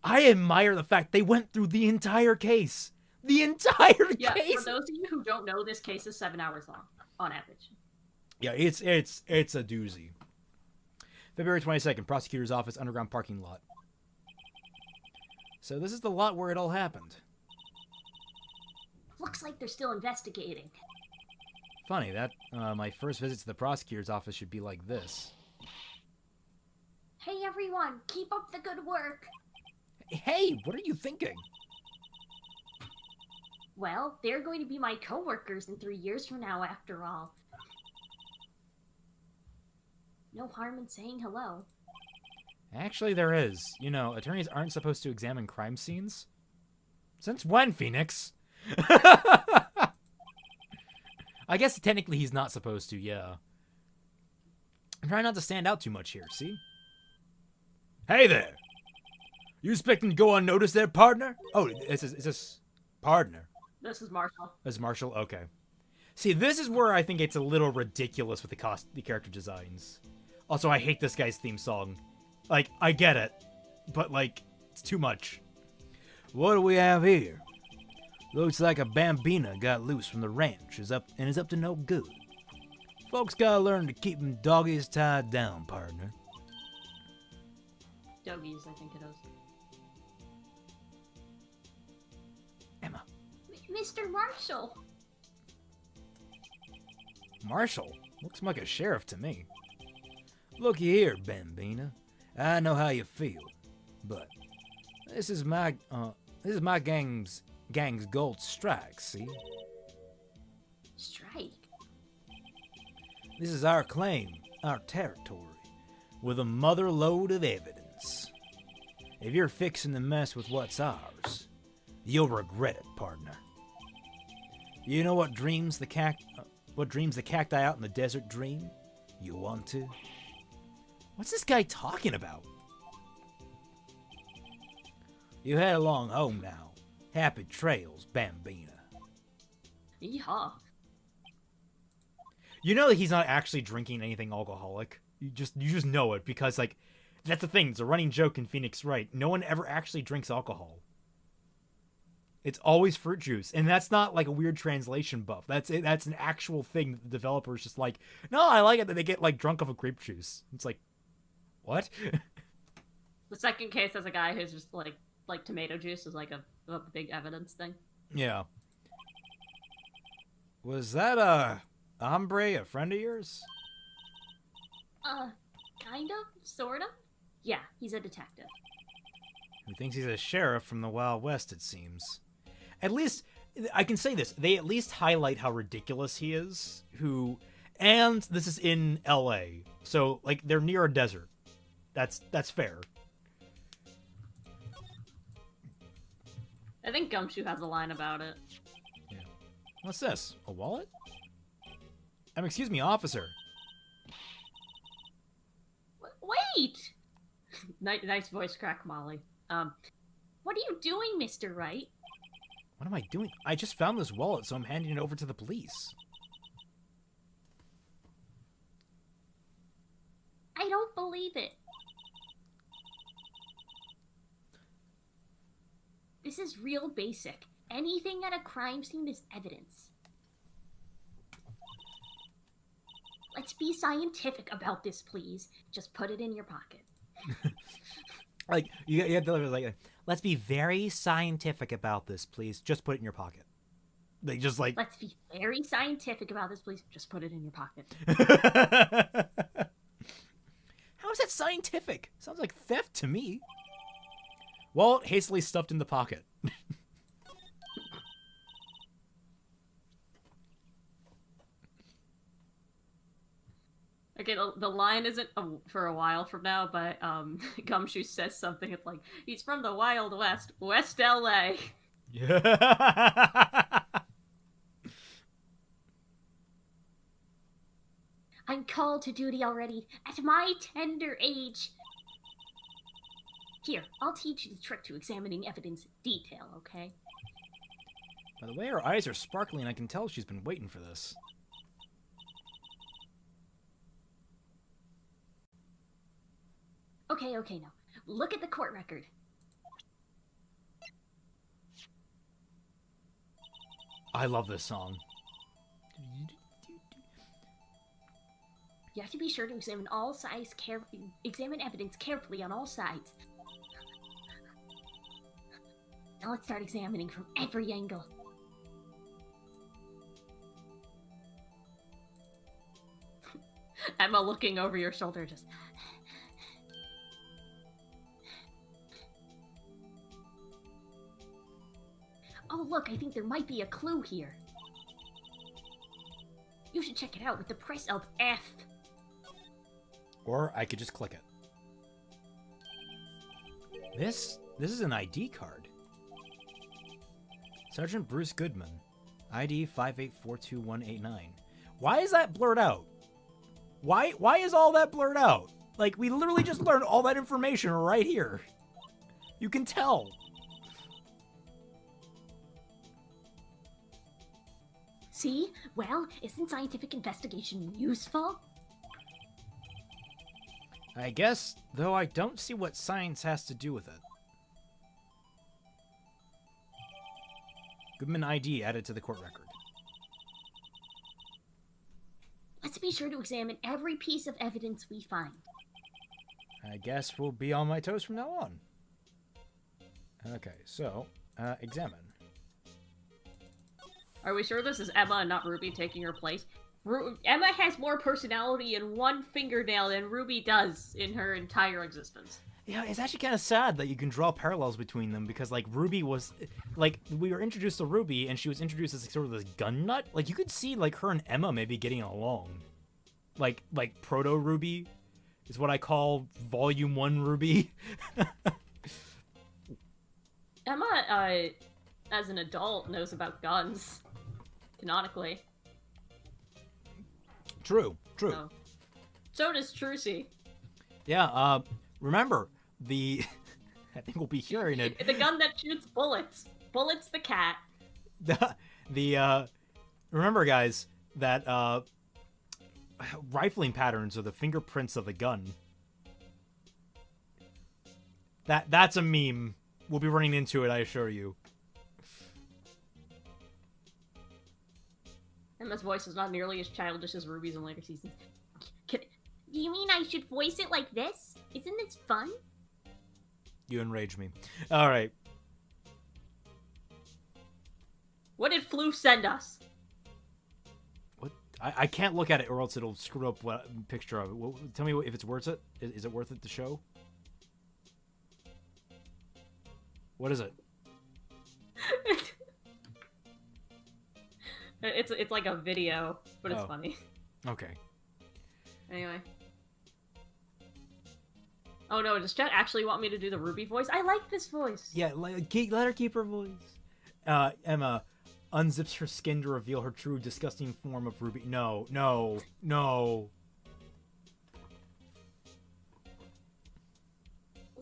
I admire the fact they went through the entire case. The entire Yeah, case. for those of you who don't know, this case is 7 hours long on average. Yeah, it's a doozy. February 22nd, prosecutor's office, underground parking lot. So this is the lot where it all happened. Looks like they're still investigating. Funny, that my first visit to the prosecutor's office should be like this. Hey everyone, keep up the good work. Hey, what are you thinking? Well, they're going to be my co-workers in 3 years from now, after all. No harm in saying hello. Actually, there is. You know, attorneys aren't supposed to examine crime scenes. Since when, Phoenix? I guess technically he's not supposed to, yeah. I'm trying not to stand out too much here, see? Hey there! You expecting to go unnoticed there, partner? Oh, is this partner? This is Marshall. This is Marshall? Okay. See, this is where I think it's a little ridiculous with the character designs. Also, I hate this guy's theme song. Like, I get it, but, like, it's too much. What do we have here? Looks like a bambina got loose from the ranch is up to no good. Folks gotta learn to keep them doggies tied down, partner. Doggies, I think it is. Emma. Mr. Marshall! Marshall? Looks like a sheriff to me. Looky here, bambina. I know how you feel, but this is my gang's gold strike, see? Strike? This is our claim, our territory, with a mother lode of evidence. If you're fixing to mess with what's ours, you'll regret it, partner. You know what dreams the cacti out in the desert dream? You want to? What's this guy talking about? You head along home now. Happy trails, bambina. Yeehaw. You know that he's not actually drinking anything alcoholic. You just know it because, like, that's the thing. It's a running joke in Phoenix Wright. No one ever actually drinks alcohol. It's always fruit juice, and that's not like a weird translation buff. That's it. That's an actual thing that the developers just like. No, I like it that they get like drunk off of grape juice. It's like, what? The second case has a guy who's just like tomato juice is like a big evidence thing. Yeah. Was that a hombre, a friend of yours? Kind of, sort of. Yeah, he's a detective. Who thinks he's a sheriff from the Wild West, it seems. At least, I can say this, they at least highlight how ridiculous he is, and this is in LA, so, like, they're near a desert. That's fair. I think Gumshoe has a line about it. Yeah. What's this? A wallet? Excuse me, officer. Wait! Nice voice crack, Molly. What are you doing, Mr. Wright? What am I doing? I just found this wallet, so I'm handing it over to the police. I don't believe it. This is real basic. Anything at a crime scene is evidence. Let's be scientific about this, please. Just put it in your pocket. Like, you have to like, let's be very scientific about this, please. Just put it in your pocket. They just like... Let's be very scientific about this, please. Just put it in your pocket. How is that scientific? Sounds like theft to me. Wallet hastily stuffed in the pocket. Okay, the line isn't for a while from now, but Gumshoe says something. It's like, he's from the Wild West, West LA. Yeah. I'm called to duty already at my tender age. Here, I'll teach you the trick to examining evidence in detail, okay? By the way, her eyes are sparkling. I can tell she's been waiting for this. Okay, now. Look at the court record. I love this song. You have to be sure to examine evidence carefully on all sides. Now let's start examining from every angle. Emma looking over your shoulder just... Oh, look, I think there might be a clue here. You should check it out with the press of F. Or I could just click it. This is an ID card. Sergeant Bruce Goodman, ID 5842189. Why is that blurred out? Why is all that blurred out? Like, we literally just learned all that information right here. You can tell. See? Well, isn't scientific investigation useful? I guess, though I don't see what science has to do with it. Goodman ID added to the court record. Let's be sure to examine every piece of evidence we find. I guess we'll be on my toes from now on. Okay, so, examine. Are we sure this is Emma and not Ruby taking her place? Emma has more personality in one fingernail than Ruby does in her entire existence. Yeah, it's actually kind of sad that you can draw parallels between them because, like, Ruby was... Like, we were introduced to Ruby, and she was introduced as sort of this gun nut. Like, you could see, like, her and Emma maybe getting along. Like Proto-Ruby is what I call Volume 1 Ruby. Emma, as an adult, knows about guns. Canonically. True. So does Trucy. Yeah, remember, I think we'll be hearing it. The gun that shoots bullets. Bullets the cat. Remember, guys, that, rifling patterns are the fingerprints of the gun. That's a meme. We'll be running into it, I assure you. Emma's voice is not nearly as childish as Ruby's in later seasons. Do you mean I should voice it like this? Isn't this fun? You enrage me. Alright. What did Floof send us? What? I can't look at it or else it'll screw up what picture of it. Well, tell me if it's worth it. Is it worth it to show? What is it? It's like a video, but it's funny. Okay. Anyway. Oh no, does Chet actually want me to do the Ruby voice? I like this voice. Yeah, let her keep her voice. Emma unzips her skin to reveal her true disgusting form of Ruby. No.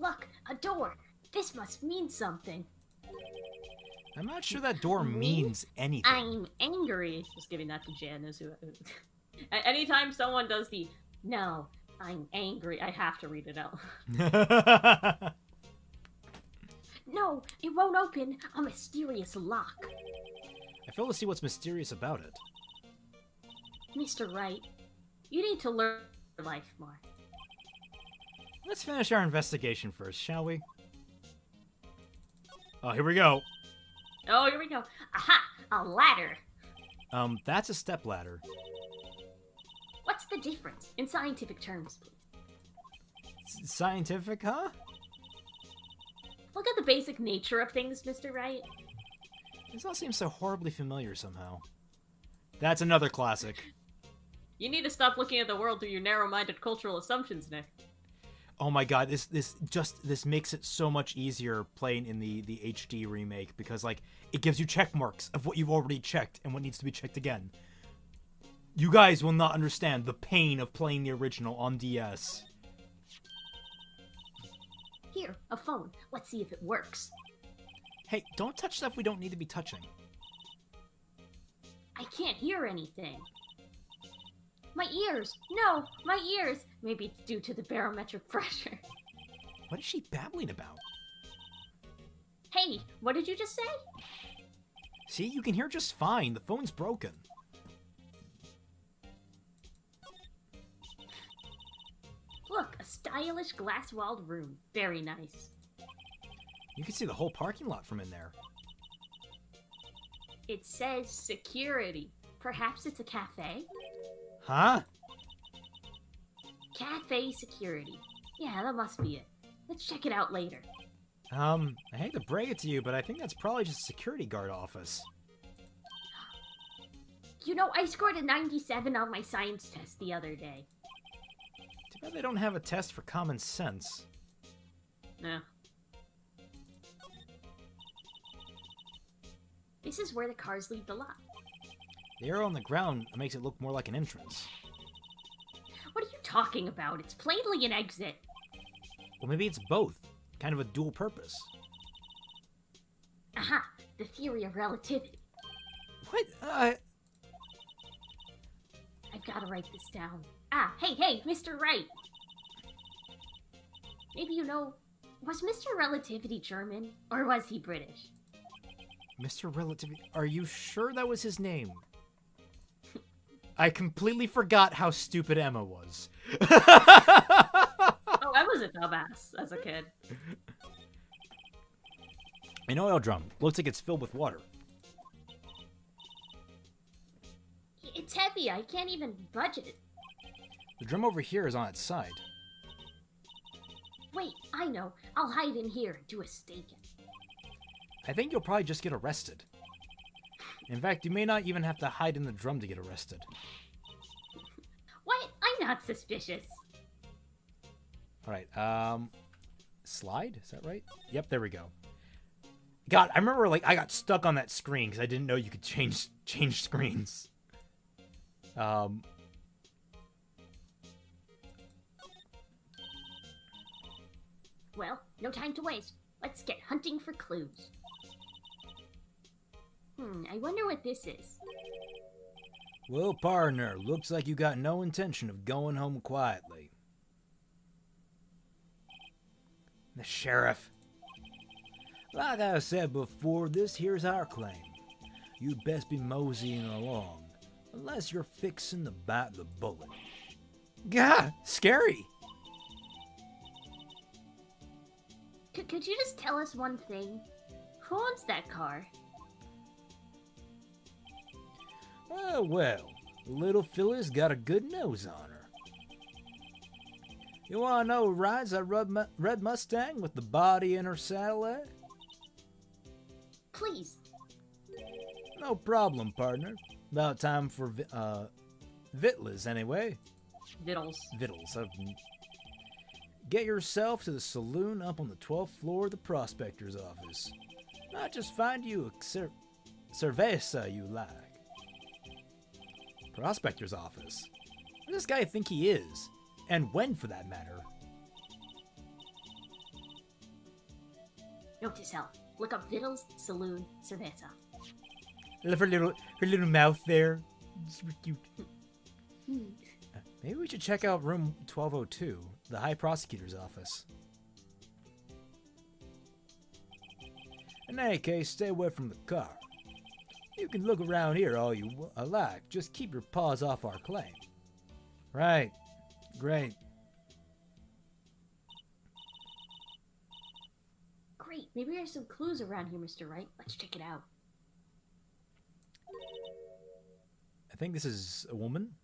Look, a door. This must mean something. I'm not sure that door means anything. I'm angry. Just giving that to Janice. Anytime someone does the, no, I'm angry, I have to read it out. No, it won't open. A mysterious lock. I fail to see what's mysterious about it. Mr. Wright, you need to learn your life more. Let's finish our investigation first, shall we? Oh, here we go. Oh, here we go. Aha! A ladder. That's a step ladder. What's the difference? In scientific terms, please. Scientific, huh? Look at the basic nature of things, Mr. Wright. This all seems so horribly familiar somehow. That's another classic. You need to stop looking at the world through your narrow-minded cultural assumptions, Nick. Oh my god, this makes it so much easier playing in the HD remake because, like, it gives you check marks of what you've already checked and what needs to be checked again. You guys will not understand the pain of playing the original on DS. Here, a phone. Let's see if it works. Hey, don't touch stuff we don't need to be touching. I can't hear anything. My ears! No, my ears! Maybe it's due to the barometric pressure. What is she babbling about? Hey, what did you just say? See, you can hear just fine. The phone's broken. Look, a stylish glass-walled room. Very nice. You can see the whole parking lot from in there. It says security. Perhaps it's a cafe? Huh? Cafe security. Yeah, that must be it. Let's check it out later. I hate to break it to you, but I think that's probably just a security guard office. You know, I scored a 97 on my science test the other day. Too bad they don't have a test for common sense. Yeah. This is where the cars leave the lot. The arrow on the ground makes it look more like an entrance. What are you talking about? It's plainly an exit. Well, maybe it's both. Kind of a dual purpose. Aha! The theory of relativity. What? I've gotta write this down. Ah, hey, Mr. Wright! Maybe you know, was Mr. Relativity German, or was he British? Mr. Relativity... Are you sure that was his name? I completely forgot how stupid Emma was. Oh, I was a dumbass as a kid. An oil drum. Looks like it's filled with water. It's heavy, I can't even budge it. The drum over here is on its side. Wait, I know. I'll hide in here and do a staking. I think you'll probably just get arrested. In fact, you may not even have to hide in the drum to get arrested. What? I'm not suspicious. Alright, slide? Is that right? Yep, there we go. God, I remember, like, I got stuck on that screen because I didn't know you could change screens. Well, no time to waste. Let's get hunting for clues. I wonder what this is. Well, partner, looks like you got no intention of going home quietly. The sheriff. Like I said before, this here's our claim. You'd best be moseying along, unless you're fixing to bite the bullet. Gah, scary. Could you just tell us one thing? Who owns that car? Well, the little filler's got a good nose on her. You wanna know who rides that red Mustang with the body in her saddle at? Please. No problem, partner. About time for Vitlas, anyway. Vittles. Vittles. Get yourself to the saloon up on the 12th floor of the prospector's office. Might just find you a cerveza you like. Prospector's office? Who does this guy think he is? And when, for that matter? Note to self. Look up Vittles, Saloon, Cerveza. I love her little mouth there. Super cute. Maybe we should check out room 1202, the High Prosecutor's office. In any case, stay away from the car. You can look around here all you like. Just keep your paws off our claim. Right. Great. Great. Maybe there's some clues around here, Mr. Wright. Let's check it out. I think this is a woman.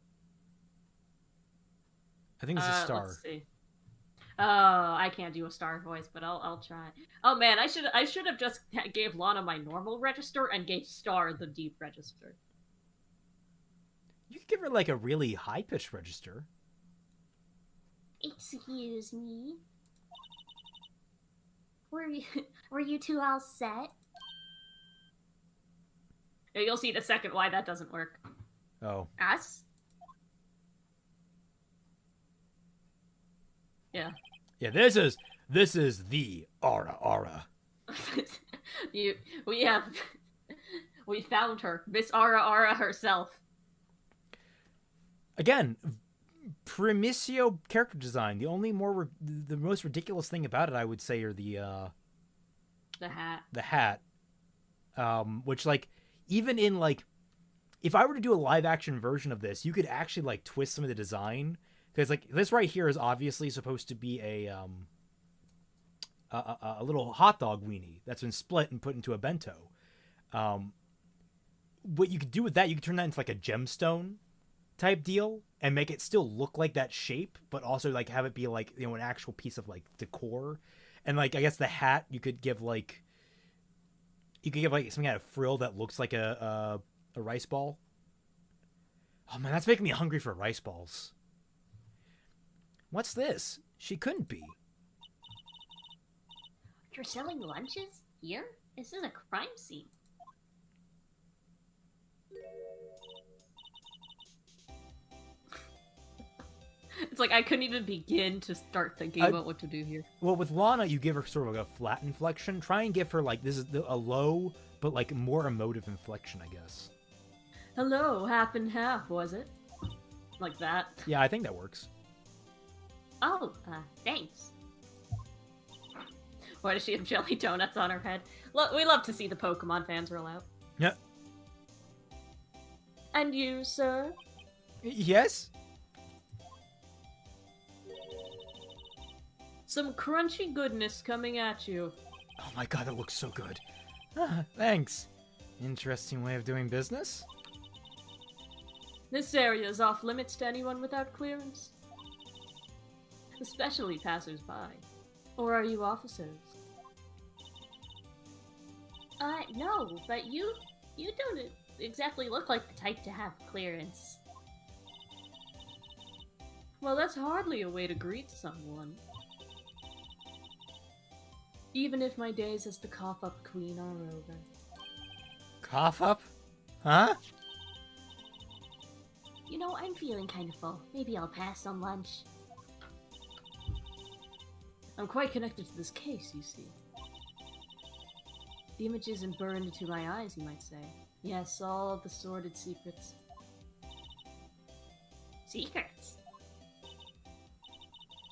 I think this is Star. Let's see. Oh, I can't do a Star voice, but I'll try. Oh man, I should have just gave Lana my normal register and gave Star the deep register. You could give her like a really high-pitched register. Excuse me. Were you two all set? Yeah, you'll see in a second why that doesn't work. Oh. Us? Yeah. Yeah, this is the Aura. We found her, Miss Aura herself. Again, Primissio character design. The only the most ridiculous thing about it, I would say, are the hat. The hat, which like even in like if I were to do a live action version of this, you could actually like twist some of the design because like this right here is obviously supposed to be a little hot dog weenie that's been split and put into a bento. What you could do with that, you could turn that into like a gemstone type deal and make it still look like that shape, but also like have it be like, you know, an actual piece of like decor. And like I guess the hat you could give like some kind of frill that looks like a rice ball. Oh man, that's making me hungry for rice balls. What's this? She couldn't be. You're selling lunches here? This is a crime scene. It's like I couldn't even begin to start thinking about what to do here. Well, with Lana, you give her sort of like a flat inflection. Try and give her like this is a low, but like more emotive inflection, I guess. Hello, half and half, was it? Like that. Yeah, I think that works. Oh, thanks. Why does she have jelly donuts on her head? We love to see the Pokemon fans roll out. Yeah. And you, sir? Yes? Some crunchy goodness coming at you. Oh my god, that looks so good. Ah, thanks. Interesting way of doing business. This area is off limits to anyone without clearance. Especially passers-by. Or are you officers? No, but you don't exactly look like the type to have clearance. Well, that's hardly a way to greet someone. Even if my days as the cough-up queen are over. Cough up? Huh? You know, I'm feeling kind of full. Maybe I'll pass on lunch. I'm quite connected to this case, you see. The image isn't burned into my eyes, you might say. Yes, all of the sordid secrets. Secrets?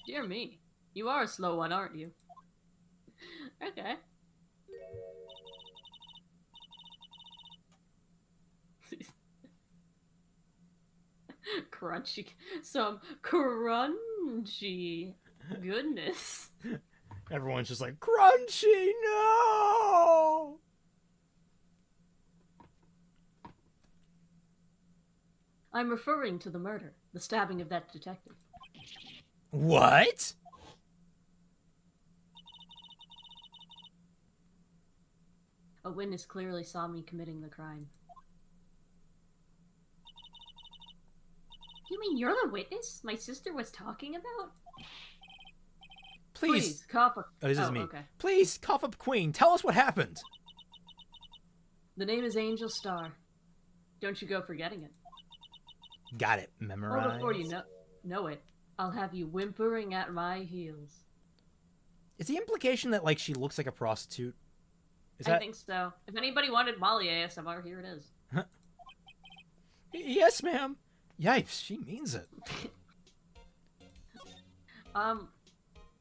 Dear me. You are a slow one, aren't you? Okay. Crunchy. Some crunchy goodness. Everyone's just like, crunchy, no! I'm referring to the murder, the stabbing of that detective. What? A witness clearly saw me committing the crime. You mean you're the witness my sister was talking about? Please cough up. Oh, this is me. Okay. Please, cough up queen. Tell us what happened. The name is Angel Star. Don't you go forgetting it. Got it. Memorized. Or before you know it, I'll have you whimpering at my heels. Is the implication that like she looks like a prostitute? I think so. If anybody wanted Mollie ASMR, here it is. Yes, ma'am. Yipes, she means it.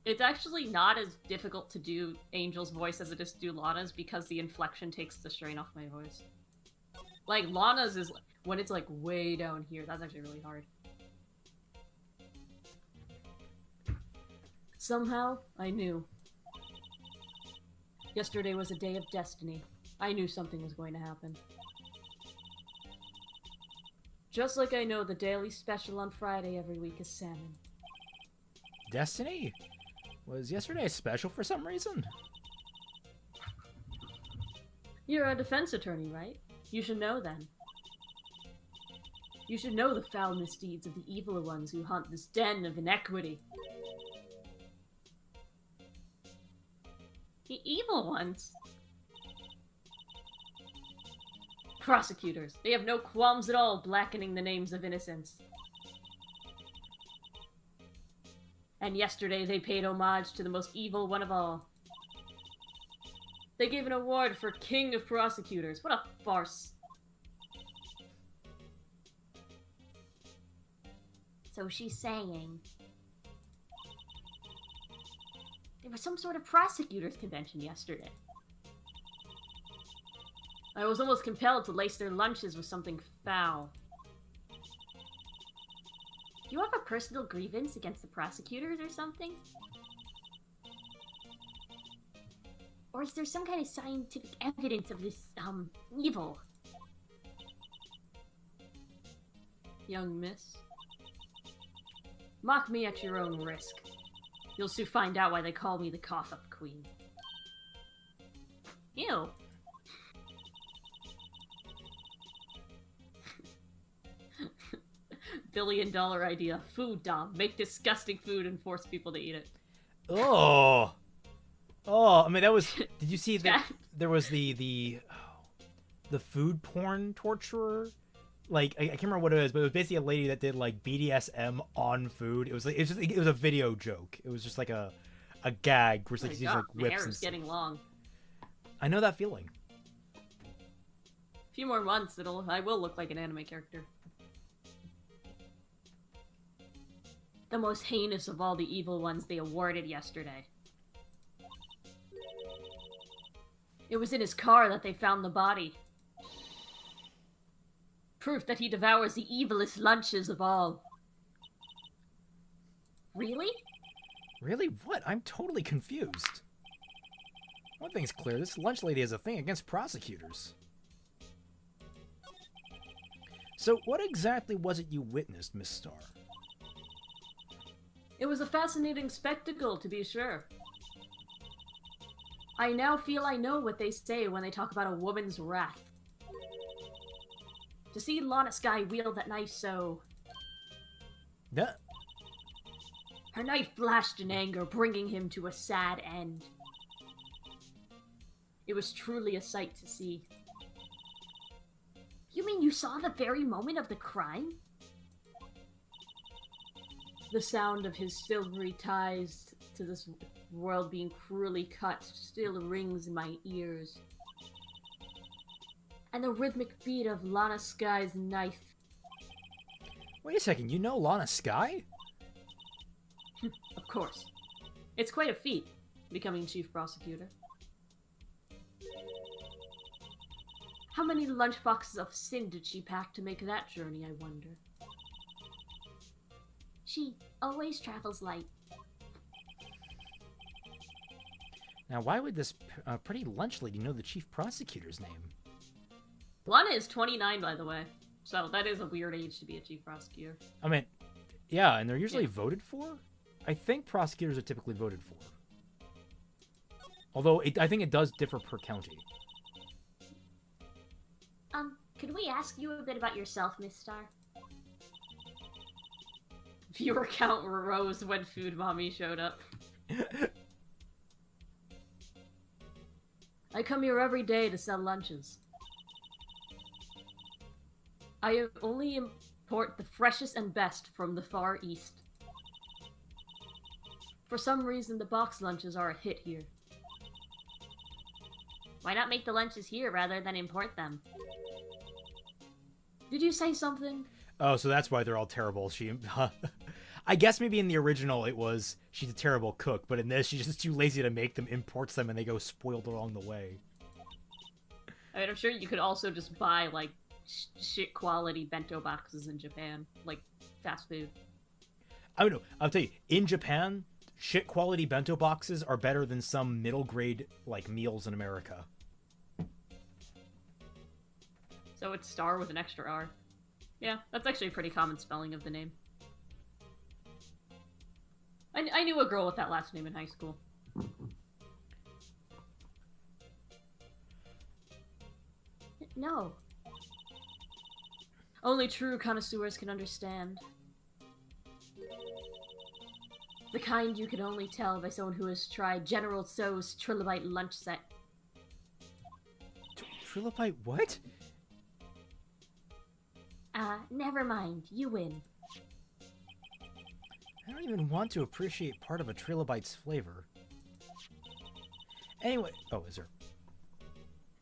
It's actually not as difficult to do Angel's voice as it is to do Lana's because the inflection takes the strain off my voice. Like, Lana's is, when it's like way down here, that's actually really hard. Somehow, I knew. Yesterday was a day of destiny. I knew something was going to happen. Just like I know the daily special on Friday every week is salmon. Destiny? Was yesterday special for some reason? You're a defense attorney, right? You should know then. You should know the foul misdeeds of the evil ones who haunt this den of inequity. The evil ones? Prosecutors. They have no qualms at all blackening the names of innocents. And yesterday they paid homage to the most evil one of all. They gave an award for King of Prosecutors. What a farce. So she's saying there was some sort of prosecutors convention yesterday. I was almost compelled to lace their lunches with something foul. You have a personal grievance against the prosecutors or something? Or is there some kind of scientific evidence of this, evil? Young miss. Mock me at your own risk. You'll soon find out why they call me the cough-up queen. Ew. Billion-dollar idea. Food dom. Make disgusting food and force people to eat it. Oh. Oh, I mean, that was... Did you see that there was the food porn torturer? Like, I can't remember what it was, but it was basically a lady that did, like, BDSM on food. It was like, it was a video joke. It was just like a gag where it's like, like whips. My hair is getting long. I know that feeling. A few more months, I will look like an anime character. The most heinous of all the evil ones they awarded yesterday. It was in his car that they found the body. Proof that he devours the evilest lunches of all. Really? Really? What? I'm totally confused. One thing's clear, this lunch lady has a thing against prosecutors. So, what exactly was it you witnessed, Miss Starr? It was a fascinating spectacle, to be sure. I now feel I know what they say when they talk about a woman's wrath. To see Lana Skye wield that knife so... Yeah. Her knife flashed in anger, bringing him to a sad end. It was truly a sight to see. You mean you saw the very moment of the crime? The sound of his silvery ties to this world being cruelly cut still rings in my ears. And the rhythmic beat of Lana Skye's knife. Wait a second, you know Lana Skye? Of course. It's quite a feat, becoming chief prosecutor. How many lunchboxes of sin did she pack to make that journey, I wonder? She always travels light. Now, why would this pretty lunch lady know the chief prosecutor's name? Lana is 29, by the way. So that is a weird age to be a chief prosecutor. I mean, yeah, and they're usually voted for? I think prosecutors are typically voted for. Although, I think it does differ per county. Could we ask you a bit about yourself, Miss Starr? Viewer count rose when Food Mommy showed up. I come here every day to sell lunches. I only import the freshest and best from the Far East. For some reason, the box lunches are a hit here. Why not make the lunches here rather than import them? Did you say something? Oh, so that's why they're all terrible. I guess maybe in the original it was she's a terrible cook, but in this she's just too lazy to make them, imports them, and they go spoiled along the way. I mean, I'm sure you could also just buy, like, shit quality bento boxes in Japan, like fast food. I don't know. I'll tell you, in Japan, shit quality bento boxes are better than some middle grade like meals in America. So it's Star with an extra R. Yeah, that's actually a pretty common spelling of the name. I knew a girl with that last name in high school. No. Only true connoisseurs can understand. The kind you can only tell by someone who has tried General Tso's Trilobite lunch set. Trilobite what? Never mind. You win. I don't even want to appreciate part of a Trilobite's flavor. Anyway, oh, is there?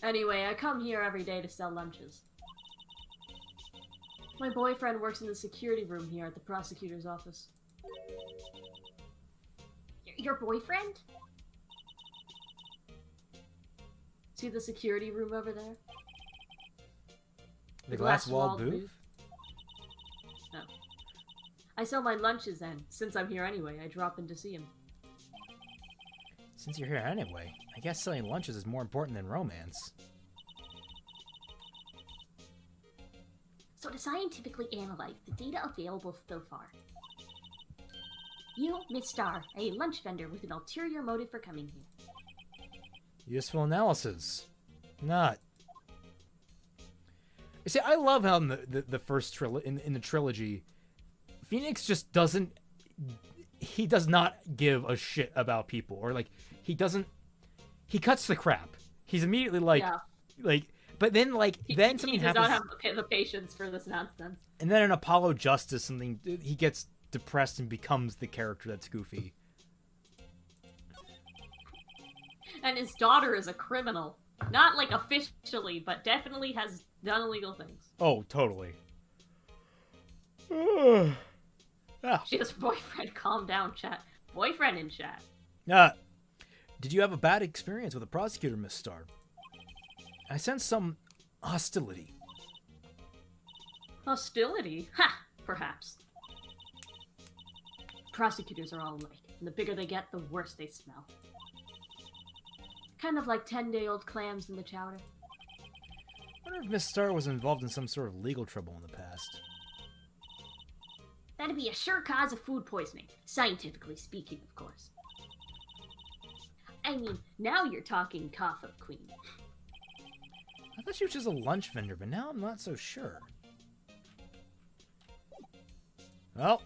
Anyway, I come here every day to sell lunches. My boyfriend works in the security room here at the prosecutor's office. Your boyfriend? See the security room over there? The glass-walled booth? No. I sell my lunches then. Since I'm here anyway, I drop in to see him. Since you're here anyway, I guess selling lunches is more important than romance. So to scientifically analyze the data available so far. You, Miss Star, a lunch vendor with an ulterior motive for coming here. Useful analysis. Not. You see, I love how in the first in the trilogy, Phoenix just doesn't. He does not give a shit about people, or like he doesn't. He cuts the crap. He's immediately like, but then then something happens. He does not have the patience for this nonsense. And then in Apollo Justice, something he gets depressed and becomes the character that's goofy. And his daughter is a criminal. Not like officially, but definitely has done illegal things. Oh, totally. She has boyfriend. Calm down, chat. Boyfriend in chat. Did you have a bad experience with a prosecutor, Miss Star? I sense some hostility. Hostility? Ha! Perhaps. Prosecutors are all alike, and the bigger they get, the worse they smell. Kind of like 10-day-old clams in the chowder. I wonder if Miss Star was involved in some sort of legal trouble in the past. That'd be a sure cause of food poisoning, scientifically speaking, of course. I mean, now you're talking coffee queen. I thought she was just a lunch vendor, but now I'm not so sure. Well.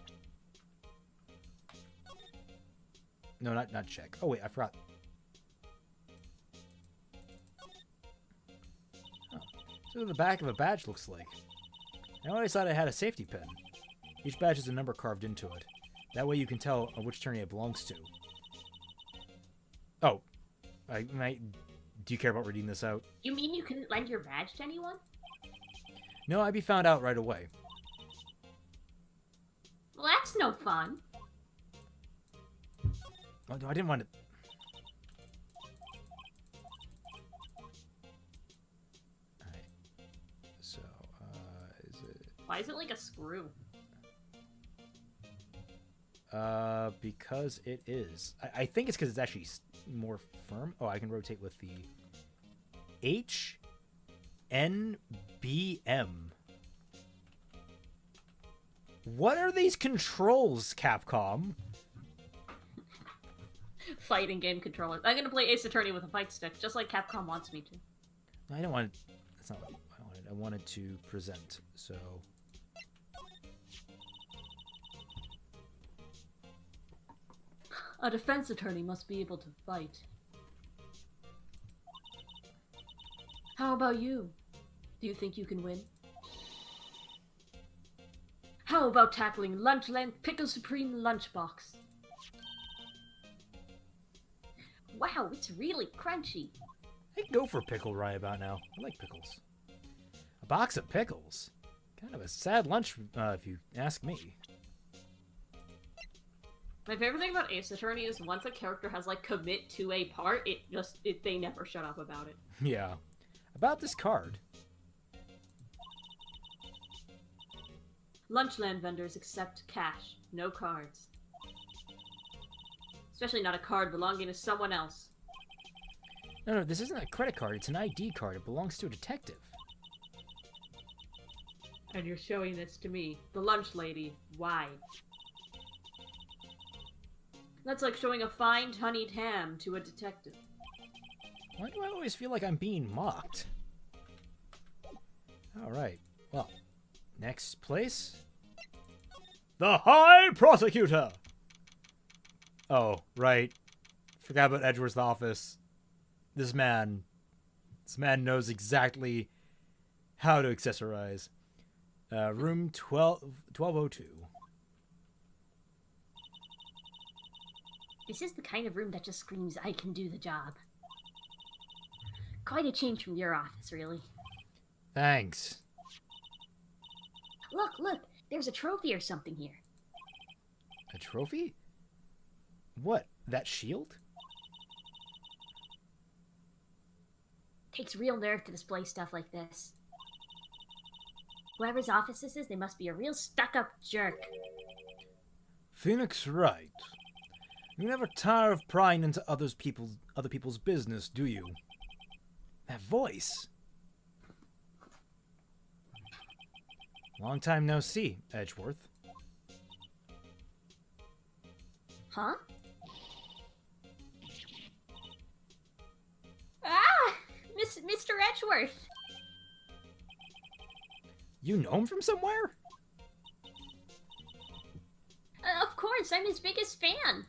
No, not check. Oh, wait, I forgot. Oh. So the back of a badge looks like. I always thought it had a safety pin. Each badge has a number carved into it. That way you can tell which attorney it belongs to. Oh. Do you care about reading this out? You mean you couldn't lend your badge to anyone? No, I'd be found out right away. Well, that's no fun. Oh, no, I didn't want to... Alright. So, is it... Why is it like a screw? Because it is. I think it's because it's actually more firm. Oh, I can rotate with the H, N, B, M. What are these controls, Capcom? Fighting game controllers. I'm gonna play Ace Attorney with a fight stick, just like Capcom wants me to. I don't want. That's not what I wanted. I wanted to present. So. A defense attorney must be able to fight. How about you? Do you think you can win? How about tackling Lunchland Pickle Supreme Lunchbox? Wow, it's really crunchy. I can go for pickle right about now. I like pickles. A box of pickles? Kind of a sad lunch, if you ask me. My favorite thing about Ace Attorney is once a character has, like, commit to a part, they never shut up about it. Yeah. About this card. Lunchland vendors accept cash, no cards. Especially not a card belonging to someone else. No, this isn't a credit card. It's an ID card. It belongs to a detective. And you're showing this to me, the lunch lady. Why? That's like showing a fine honeyed ham to a detective. Why do I always feel like I'm being mocked? Alright. Well, next place. The High Prosecutor! Oh, right. Forgot about Edgeworth's office. This man knows exactly how to accessorize. Room 1202. This is the kind of room that just screams, I can do the job. Quite a change from your office, really. Thanks. Look! There's a trophy or something here. A trophy? What? That shield? Takes real nerve to display stuff like this. Whoever's office this is, they must be a real stuck-up jerk. Phoenix Wright. You never tire of prying into other people's business, do you? That voice. Long time no see, Edgeworth. Huh? Ah! Mr. Edgeworth! You know him from somewhere? Of course, I'm his biggest fan.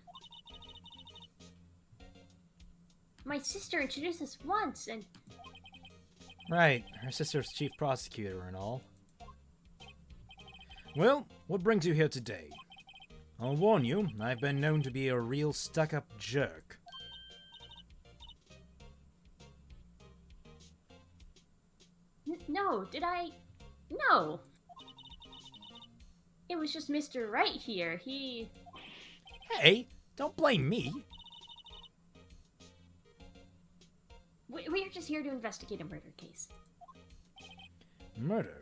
My sister introduced us once, and... Right, her sister's chief prosecutor and all. Well, what brings you here today? I'll warn you, I've been known to be a real stuck-up jerk. No, did I... No. It was just Mr. Wright here. He... Hey, don't blame me. We're just here to investigate a murder case. Murder?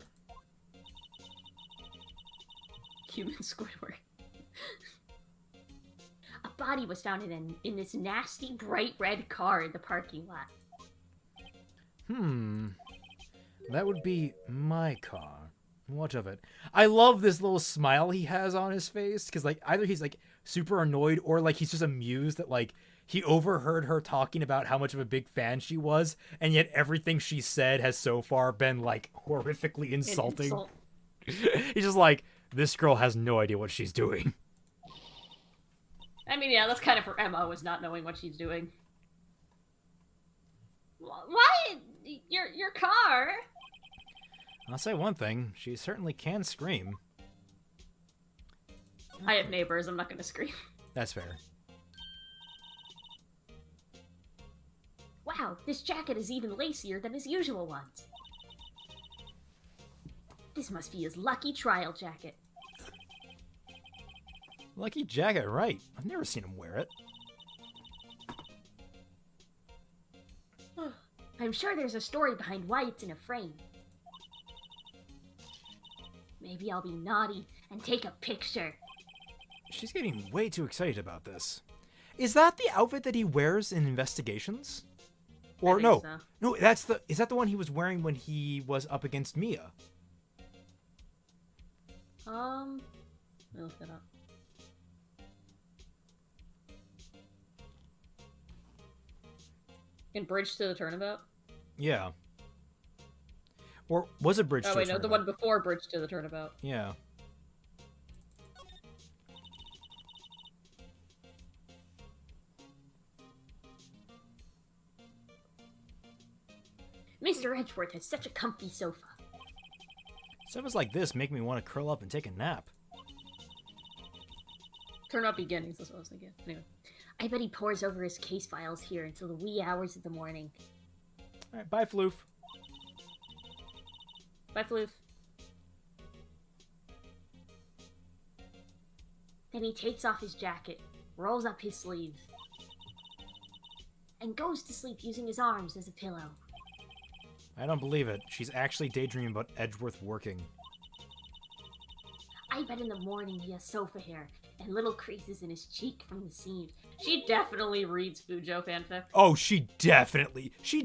Human Squidward. A body was found in this nasty bright red car in the parking lot. That would be my car. What of it? I love this little smile he has on his face, because, like, either he's, like, super annoyed, or, like, he's just amused that, like, he overheard her talking about how much of a big fan she was, and yet everything she said has so far been, like, horrifically insulting. He's just like, this girl has no idea what she's doing. I mean, yeah, that's kind of her MO, is not knowing what she's doing. Why? Your car? I'll say one thing, she certainly can scream. I have neighbors, I'm not gonna scream. That's fair. Wow, this jacket is even lacier than his usual ones. This must be his lucky trial jacket. Lucky jacket, right. I've never seen him wear it. I'm sure there's a story behind why it's in a frame. Maybe I'll be naughty and take a picture. She's getting way too excited about this. Is that the outfit that he wears in investigations? Or no, so. No, is that the one he was wearing when he was up against Mia? Let me look that up. In Bridge to the Turnabout? Yeah. Or was it Bridge to the Turnabout? Oh, wait, no, the one before Bridge to the Turnabout. Yeah. Mr. Edgeworth has such a comfy sofa. Sofas like this make me want to curl up and take a nap. Turnabout Beginnings, that's what I was thinking. Anyway. I bet he pores over his case files here until the wee hours of the morning. Alright, bye, Floof. Bye, Floof. Then he takes off his jacket, rolls up his sleeves, and goes to sleep using his arms as a pillow. I don't believe it. She's actually daydreaming about Edgeworth working. I bet in the morning he has sofa hair and little creases in his cheek from the seam. She definitely reads Fujo fanfic. Oh, she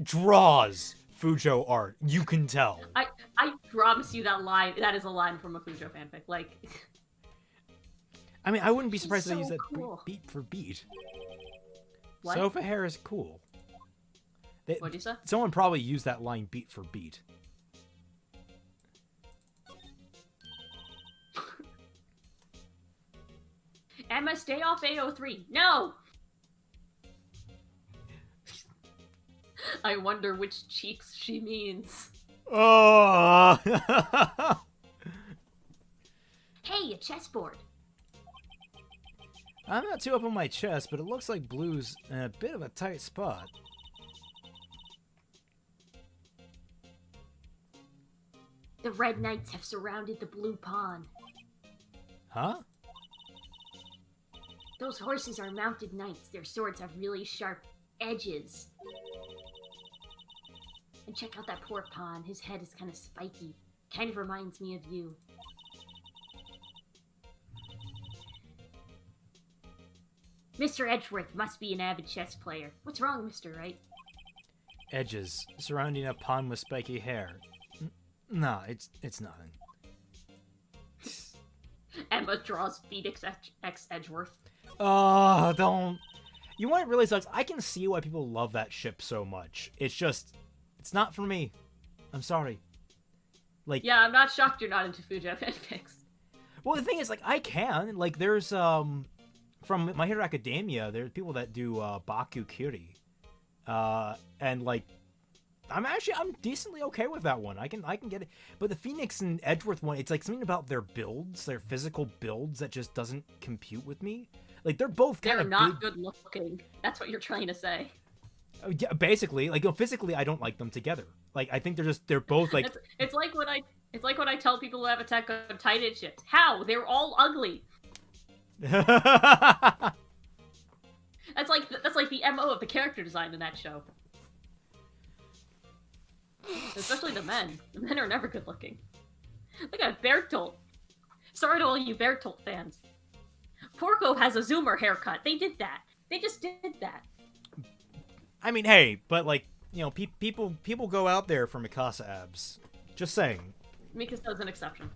draws Fujo art. You can tell. I promise you that is a line from a Fujo fanfic. Like, I mean, I wouldn't be surprised She's if they use so that cool. beat for beat. What? Sofa hair is cool. What'd you say? Someone probably used that line beat for beat. Emma, stay off 803. No! I wonder which cheeks she means. Oh! Hey, a chessboard. I'm not too up on my chest, but it looks like Blue's in a bit of a tight spot. The Red Knights have surrounded the Blue Pawn. Huh? Those horses are mounted knights. Their swords have really sharp edges. And check out that poor pawn. His head is kind of spiky. Kind of reminds me of you. Mr. Edgeworth must be an avid chess player. What's wrong, Mr. Wright? Edges surrounding a pawn with spiky hair. Nah, it's nothing. Emma draws Phoenix X Edgeworth. Oh, don't. You know what really sucks? I can see why people love that ship so much. It's just, it's not for me. I'm sorry. Like, yeah, I'm not shocked you're not into Fujo fanfics. Well, the thing is, like, I can. Like, there's, from My Hero Academia, there's people that do, Baku Kiri. And, like, I'm decently okay with that one. I can get it. But the Phoenix and Edgeworth one, it's like something about their builds, their physical builds that just doesn't compute with me. Like, they're both kind of not good looking. That's what you're trying to say. Yeah, basically, like, physically, I don't like them together. Like, I think they're both like. It's like when I tell people who have Attack on Titan ships. How? They're all ugly. That's like the MO of the character design in that show. Especially the men. The men are never good looking. Look at Bertolt. Sorry to all you Bertolt fans. Porco has a zoomer haircut. They did that. They just did that. I mean, hey, but like, you know, people go out there for Mikasa abs. Just saying. Mikasa's an exception.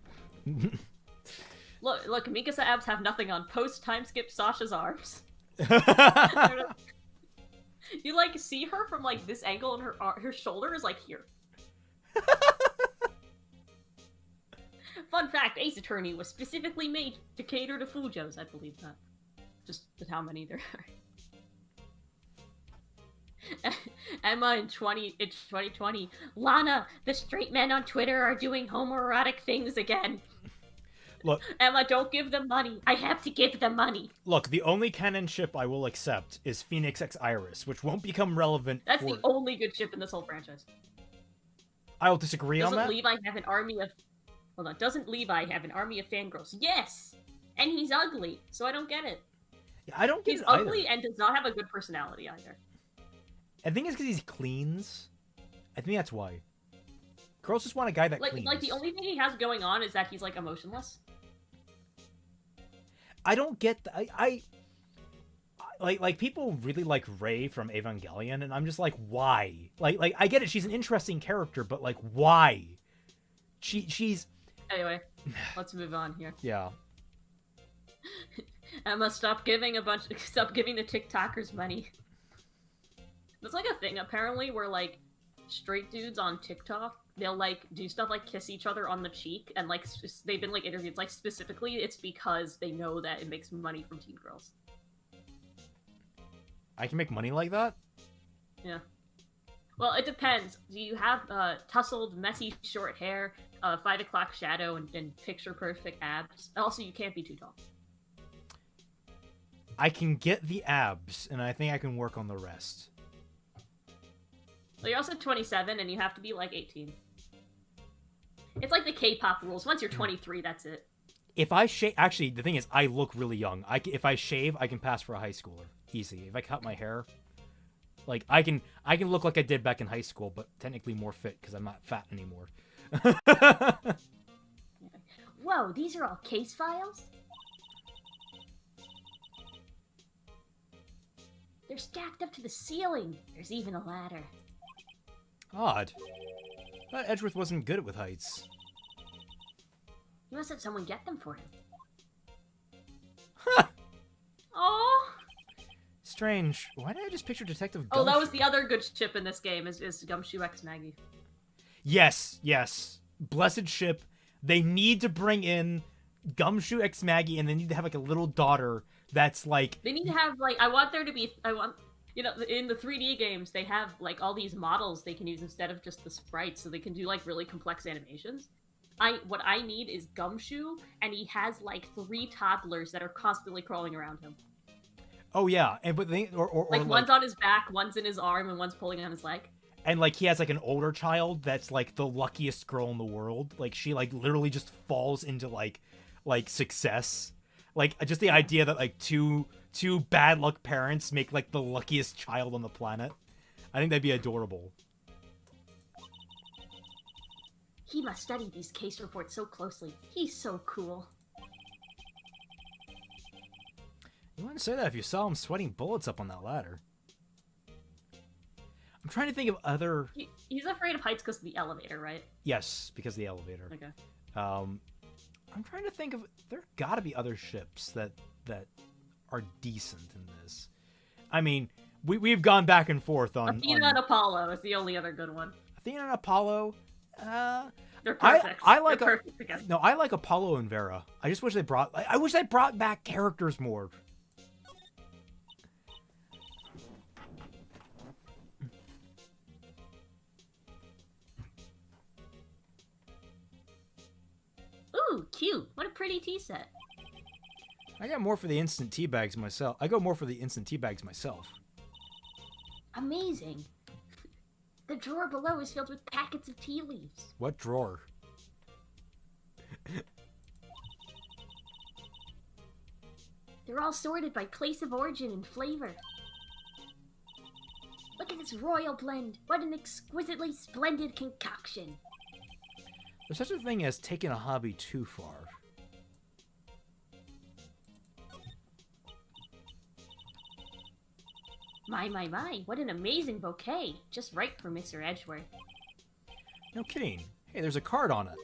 Look, Mikasa abs have nothing on. Post time skip Sasha's arms. You like see her from like this angle, and her shoulder is like here. Fun fact: Ace Attorney was specifically made to cater to Fujos. I believe that. Just with how many there are. Emma in 2020. Lana, the straight men on Twitter are doing homoerotic things again. Look, Emma, don't give them money. I have to give them money. Look, the only canon ship I will accept is Phoenix X Iris, which won't become relevant. That's the only good ship in this whole franchise. I will disagree on that. Doesn't Levi have an army of... Hold on. Doesn't Levi have an army of fangirls? Yes! And he's ugly, so I don't get it. Yeah, I don't get he's it ugly either. And does not have a good personality either. I think it's because he cleans. I think that's why. Girls just want a guy that cleans. Like, the only thing he has going on is that he's, like, emotionless. I don't get... I like people really like Rey from Evangelion, and I'm just like, why? Like I get it, she's an interesting character, but like, why? She's... Anyway, let's move on here. Yeah. Emma, stop giving the TikTokers money. There's like a thing apparently where like straight dudes on TikTok, they'll like do stuff like kiss each other on the cheek, and like they've been like interviewed, like specifically it's because they know that it makes money from teen girls. I can make money like that? Yeah. Well, it depends. Do you have tussled, messy, short hair, 5 o'clock shadow, and picture-perfect abs? Also, you can't be too tall. I can get the abs, and I think I can work on the rest. Well, you're also 27, and you have to be, like, 18. It's like the K-pop rules. Once you're 23, that's it. If I shave... Actually, the thing is, I look really young. If I shave, I can pass for a high schooler. Easy. If I cut my hair... Like, I can look like I did back in high school, but technically more fit, because I'm not fat anymore. Whoa, these are all case files? They're stacked up to the ceiling. There's even a ladder. Odd. I thought Edgeworth wasn't good with heights. You must have someone get them for him. Huh! Aww! Strange. Why did I just picture Detective Gumshoe? Oh, that was the other good ship in this game, is Gumshoe X Maggie. Yes, yes. Blessed ship. They need to bring in Gumshoe X Maggie, and they need to have, like, a little daughter that's, like... They need to have, like, you know, in the 3D games, they have, like, all these models they can use instead of just the sprites, so they can do, like, really complex animations. What I need is Gumshoe, and he has, like, 3 toddlers that are constantly crawling around him. Oh, yeah. And but they, or like, one's on his back, one's in his arm, and one's pulling on his leg. and like he has like an older child that's like the luckiest girl in the world. Like she like literally just falls into like success. Like just the idea that like two bad luck parents make like the luckiest child on the planet. I think that'd be adorable. He must study these case reports so closely. He's so cool. You wouldn't say that if you saw him sweating bullets up on that ladder. I'm trying to think of other... He's afraid of heights because of the elevator, right? Yes, because of the elevator. Okay. I'm trying to think of... There gotta be other ships that are decent in this. I mean, we've gone back and forth on... Athena and Apollo is the only other good one. Athena and Apollo... They're perfect. I like They're perfect together. No, I like Apollo and Vera. I just wish they brought... I wish they brought back characters more. Ooh, cute. What a pretty tea set. I got more for the instant tea bags myself. I go more for the instant tea bags myself. Amazing. The drawer below is filled with packets of tea leaves. What drawer? They're all sorted by place of origin and flavor. Look at this royal blend. What an exquisitely splendid concoction. There's such a thing as taking a hobby too far. My, what an amazing bouquet. Just right for Mr. Edgeworth. No kidding. Hey, there's a card on it.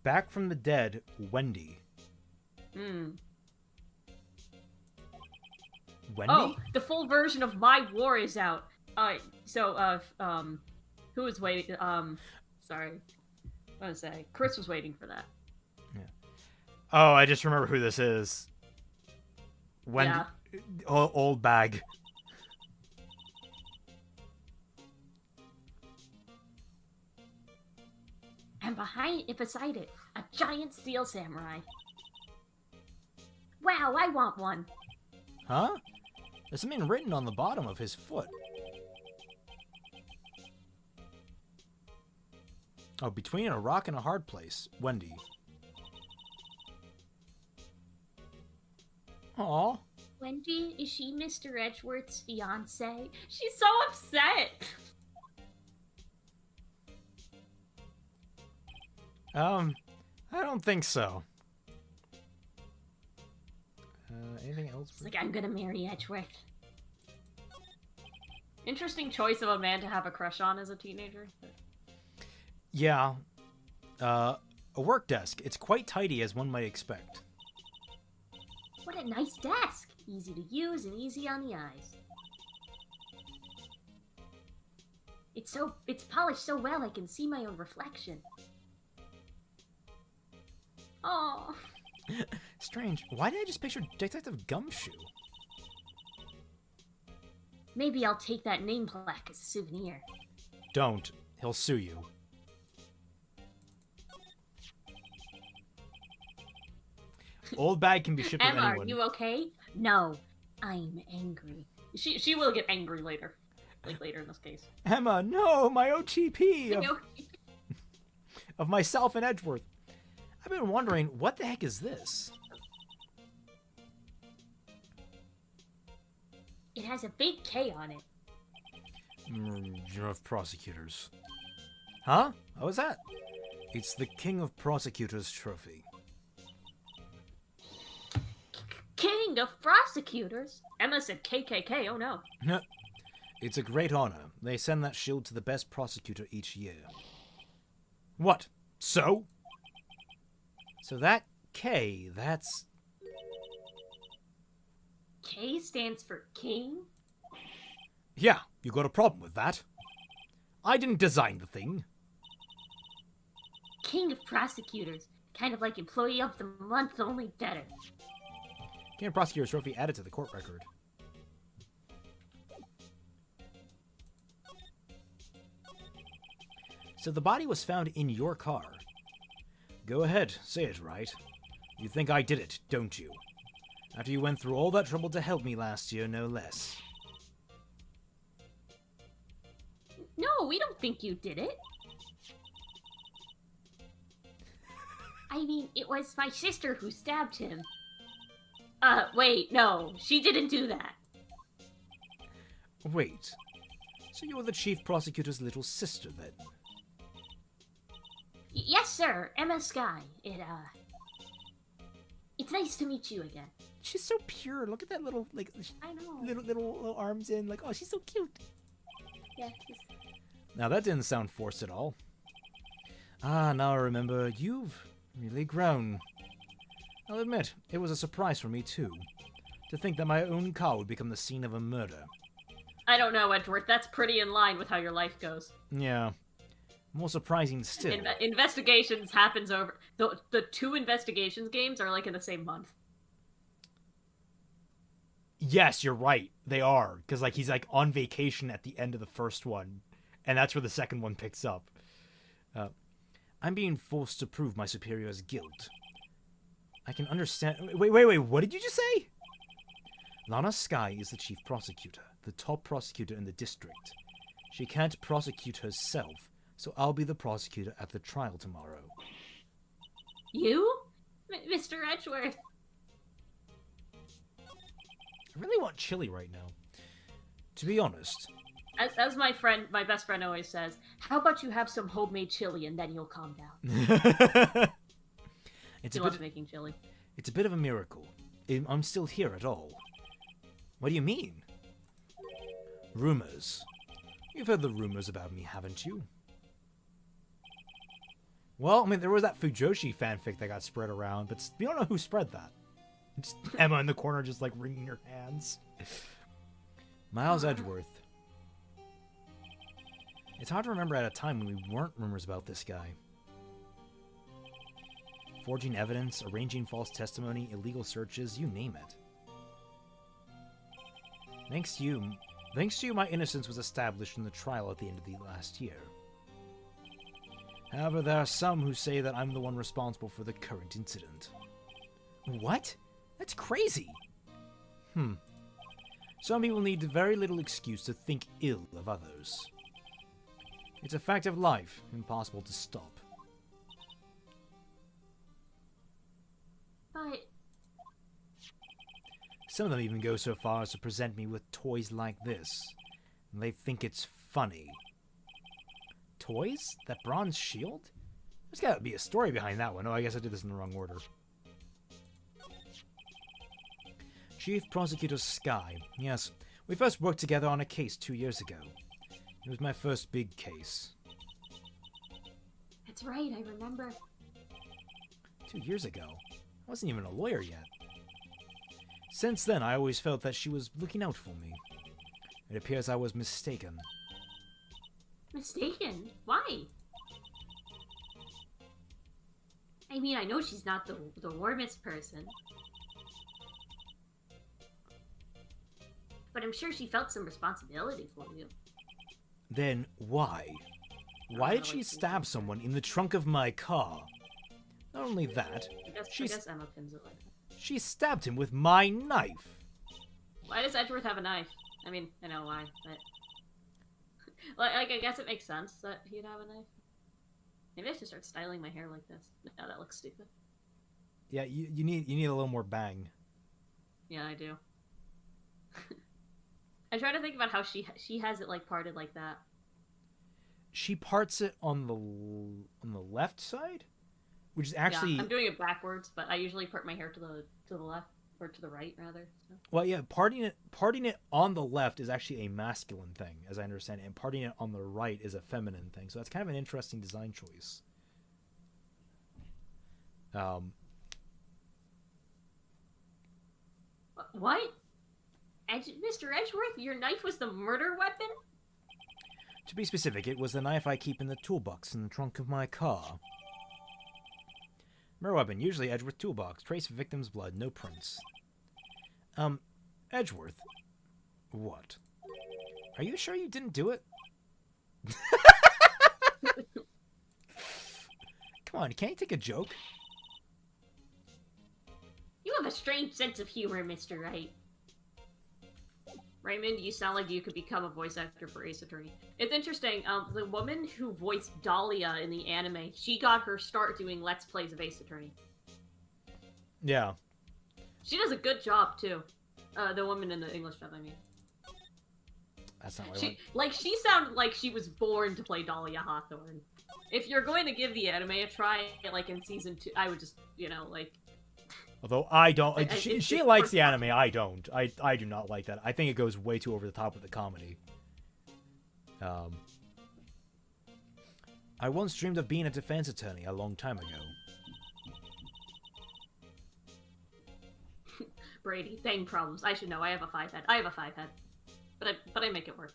Back from the dead, Wendy. Wendy? Oh, the full version of My War is out. Who was waiting? Sorry. What was I say? Chris was waiting for that. Yeah. Oh, I just remember who this is. Wendy. Yeah. Old bag. And beside it, a giant steel samurai. Wow, I want one. Huh? There's something written on the bottom of his foot. Oh, between a rock and a hard place, Wendy. Aw. Wendy, is she Mr. Edgeworth's fiancée? She's so upset. I don't think so. Anything else? It's like, I'm gonna marry Edgeworth. Interesting choice of a man to have a crush on as a teenager. Yeah. A work desk. It's quite tidy, as one might expect. What a nice desk! Easy to use and easy on the eyes. It's polished so well I can see my own reflection. Oh. Strange. Why did I just picture Detective Gumshoe? Maybe I'll take that name plaque as a souvenir. Don't. He'll sue you. Old bag can be shipped with Emma, anyone. are you okay? No, I'm angry. She will get angry later. Like later in this case. Emma, no! My OTP You know, of myself and Edgeworth. I've been wondering, what the heck is this? it has a big K on it. Bureau of Prosecutors. Huh? What was that? It's the King of Prosecutors trophy. King of Prosecutors? Emma said KKK, oh no. It's a great honor. They send that shield to the best prosecutor each year. What? So? So that K, that's... K stands for King? Yeah, you got a problem with that? I didn't design the thing. King of Prosecutors. Kind of like Employee of the Month, only better. King of Prosecutors trophy added to the court record. So the body was found in your car. Go ahead, say it right. You think I did it, don't you? After you went through all that trouble to help me last year, no less. we don't think you did it. I mean, it was my sister who stabbed him. Wait, no, she didn't do that. Wait, so you're the chief prosecutor's little sister, then? Yes, sir, Emma Sky. It's nice to meet you again. She's so pure. Look at that little, like, I know. little arms in. Like, oh, she's so cute. Yeah. Now, that didn't sound forced at all. Ah, now I remember. You've really grown. I'll admit, it was a surprise for me, too. To think that my own car would become the scene of a murder. I don't know, Edgeworth. That's pretty in line with how your life goes. Yeah. More surprising still. Investigations happens over... The 2 investigations games are, like, in the same month. Yes, you're right. They are. Because, like, he's, like, on vacation at the end of the first one. And that's where the second one picks up. I'm being forced to prove my superior's guilt. I can understand... Wait. What did you just say? Lana Sky is the chief prosecutor. The top prosecutor in the district. She can't prosecute herself, so I'll be the prosecutor at the trial tomorrow. You? Mr. Edgeworth? I really want chili right now. To be honest. As my best friend always says, how about you have some homemade chili and then you'll calm down? He loves making chili. It's a bit of a miracle. I'm still here at all. What do you mean? Rumors. You've heard the rumors about me, haven't you? Well, I mean, there was that Fujoshi fanfic that got spread around, but we don't know who spread that. Just Emma in the corner just, like, wringing her hands. Miles Edgeworth. It's hard to remember at a time when we weren't rumors about this guy. Forging evidence, arranging false testimony, illegal searches, you name it. Thanks to you, my innocence was established in the trial at the end of the last year. However, there are some who say that I'm the one responsible for the current incident. What? That's crazy! Some people need very little excuse to think ill of others. It's a fact of life, impossible to stop. But... Some of them even go so far as to present me with toys like this. And they think it's funny. Toys? That bronze shield? There's gotta be a story behind that one. Oh, I guess I did this in the wrong order. Chief Prosecutor Sky. Yes, we first worked together on a case 2 years ago. It was my first big case. That's right, I remember. 2 years ago? I wasn't even a lawyer yet. Since then, I always felt that she was looking out for me. It appears I was mistaken. Mistaken? Why? I mean, I know she's not the warmest person. But I'm sure she felt some responsibility for you. Then why? Why did she stab someone in the trunk of my car? Not only that, I guess Emma pins it like that. She stabbed him with my knife. Why does Edgeworth have a knife? I mean, I know why, but... like, I guess it makes sense that he'd have a knife. Maybe I should start styling my hair like this. No, that looks stupid. Yeah, you need a little more bang. Yeah, I do. I try to think about how she has it like parted like that. She parts it on the left side, which is actually... Yeah, I'm doing it backwards, but I usually part my hair to the left, or to the right rather. So. Well, yeah, parting it on the left is actually a masculine thing, as I understand it, and parting it on the right is a feminine thing. So that's kind of an interesting design choice. What? Mr. Edgeworth, your knife was the murder weapon? To be specific, it was the knife I keep in the toolbox in the trunk of my car. Murder weapon, usually Edgeworth toolbox. Trace victim's blood, no prints. Edgeworth. What? Are you sure you didn't do it? Come on, can't you take a joke? You have a strange sense of humor, Mr. Wright. Raymond, you sound like you could become a voice actor for Ace Attorney. It's interesting. The woman who voiced Dahlia in the anime, she got her start doing Let's Plays of Ace Attorney. Yeah. She does a good job too. The woman in the English dub, I mean. That's not what I want. She sounded like she was born to play Dahlia Hawthorne. If you're going to give the anime a try, like in season 2, I would just, like. Although I don't, she likes the anime. I don't. I do not like that. I think it goes way too over the top with the comedy. I once dreamed of being a defense attorney a long time ago. Brady, thing problems. I should know. I have a 5 head. I have a 5 head. But I make it work.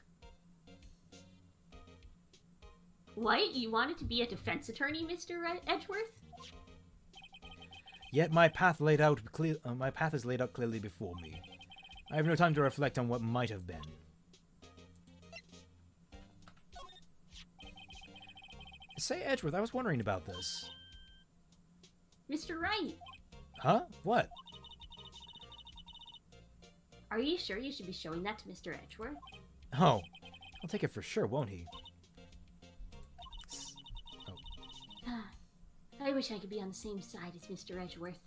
What? You wanted to be a defense attorney, Mr. Edgeworth? Yet my path is laid out clearly before me. I have no time to reflect on what might have been. Say, Edgeworth, I was wondering about this. Mr. Wright! Huh? What? Are you sure you should be showing that to Mr. Edgeworth? Oh, I'll take it for sure, won't he? Oh. I wish I could be on the same side as Mr. Edgeworth.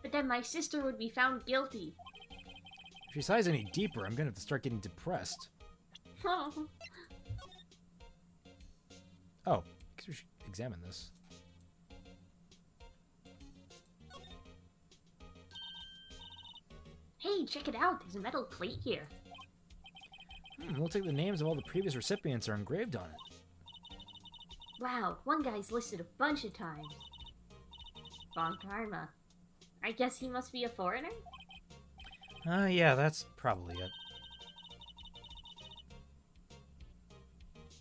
But then my sister would be found guilty. If she sighs any deeper, I'm gonna have to start getting depressed. Oh. Oh, I guess we should examine this. Hey, check it out. There's a metal plate here. Looks like the names of all the previous recipients are engraved on it. Wow, one guy's listed a bunch of times. Von Karma. I guess he must be a foreigner? Yeah, that's probably it.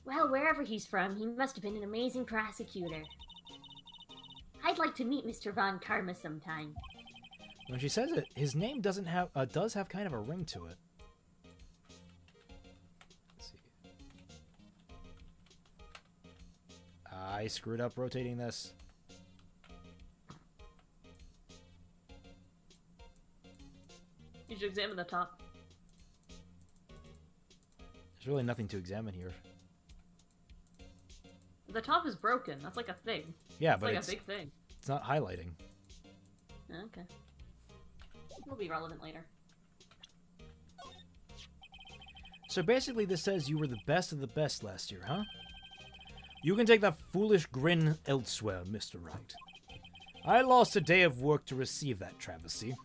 Well, wherever he's from, he must have been an amazing prosecutor. I'd like to meet Mr. Von Karma sometime. When she says it, his name does have kind of a ring to it. Let's see. I screwed up rotating this. You should examine the top. There's really nothing to examine here. The top is broken. That's like a thing. Yeah, it's but like it's a big thing. It's not highlighting. Okay. It'll be relevant later. So basically this says you were the best of the best last year, huh? You can take that foolish grin elsewhere, Mr. Wright. I lost a day of work to receive that travesty.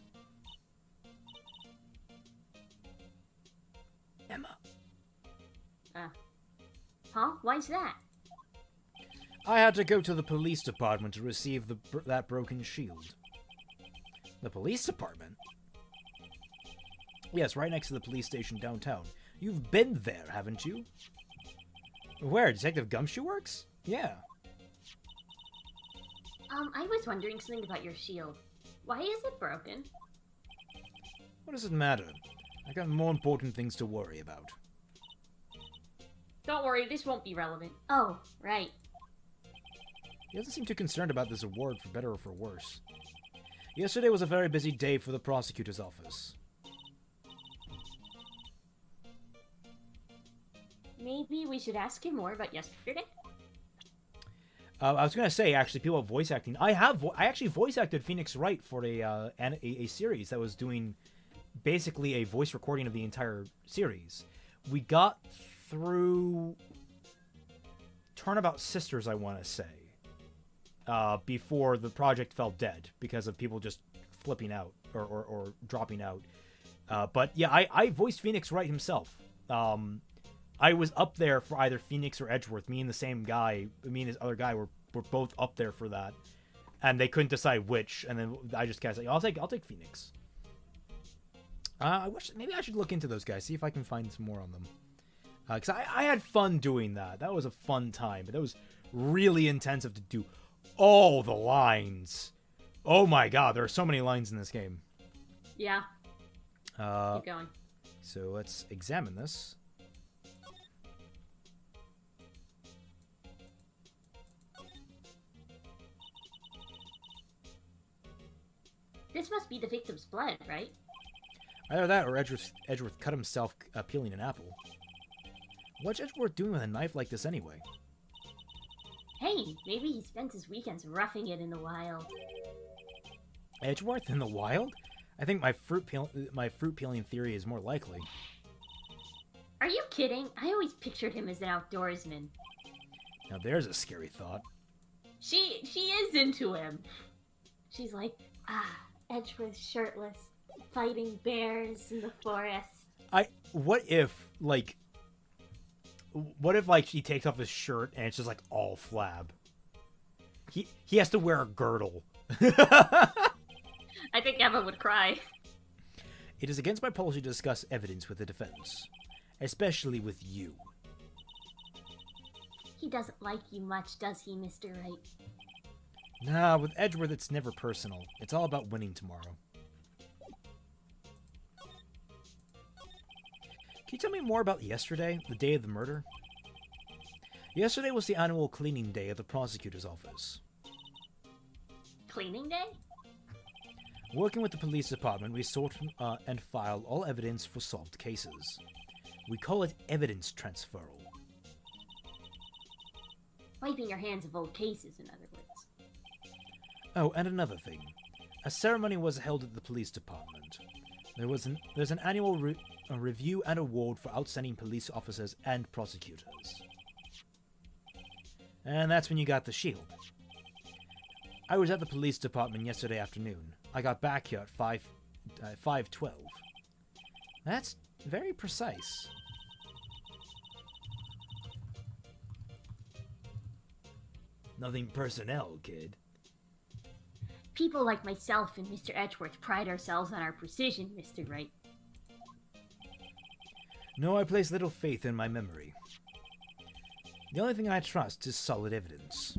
Emma. Huh? Why's that? I had to go to the police department to receive that broken shield. The police department? Yes, right next to the police station downtown. You've been there, haven't you? Where, Detective Gumshoe works? Yeah. I was wondering something about your shield. Why is it broken? What does it matter? I got more important things to worry about. Don't worry, this won't be relevant. Oh, right. He doesn't seem too concerned about this award, for better or for worse. Yesterday was a very busy day for the prosecutor's office. Maybe we should ask him more about yesterday? I was gonna say, actually, people have voice acting. I actually voice acted Phoenix Wright for a series that was doing basically a voice recording of the entire series. We got through Turnabout Sisters, I want to say, before the project fell dead because of people just flipping out or dropping out. But yeah, I voiced Phoenix Wright himself. I was up there for either Phoenix or Edgeworth. Me and the same guy, me and his other guy were both up there for that, and they couldn't decide which. And then I just kind of like, I'll take Phoenix. I wish maybe I should look into those guys, see if I can find some more on them. Because I had fun doing that. That was a fun time, but that was really intensive to do all the lines. Oh my god, there are so many lines in this game. Yeah. Keep going. So let's examine this. This must be the victim's blood, right? Either that or Edgeworth cut himself peeling an apple. What's Edgeworth doing with a knife like this anyway? Hey, maybe he spends his weekends roughing it in the wild. Edgeworth in the wild? I think my fruit peeling theory is more likely. Are you kidding? I always pictured him as an outdoorsman. Now there's a scary thought. She is into him. She's like, Edgeworth shirtless, fighting bears in the forest. What if he takes off his shirt and it's just like all flab? He has to wear a girdle. I think Emma would cry. It is against my policy to discuss evidence with the defense, especially with you. He doesn't like you much, does he, Mr. Wright? Nah, with Edgeworth it's never personal. It's all about winning tomorrow. Can you tell me more about yesterday, the day of the murder? Yesterday was the annual cleaning day at the prosecutor's office. Cleaning day? Working with the police department, we sort and file all evidence for solved cases. We call it evidence transferal. Wiping your hands of old cases, in other words. Oh, and another thing. A ceremony was held at the police department. There's an annual review and award for outstanding police officers and prosecutors. And that's when you got the shield. I was at the police department yesterday afternoon. I got back here at 5:12. That's very precise. Nothing personnel, kid. People like myself and Mr. Edgeworth pride ourselves on our precision, Mr. Wright. No, I place little faith in my memory. The only thing I trust is solid evidence.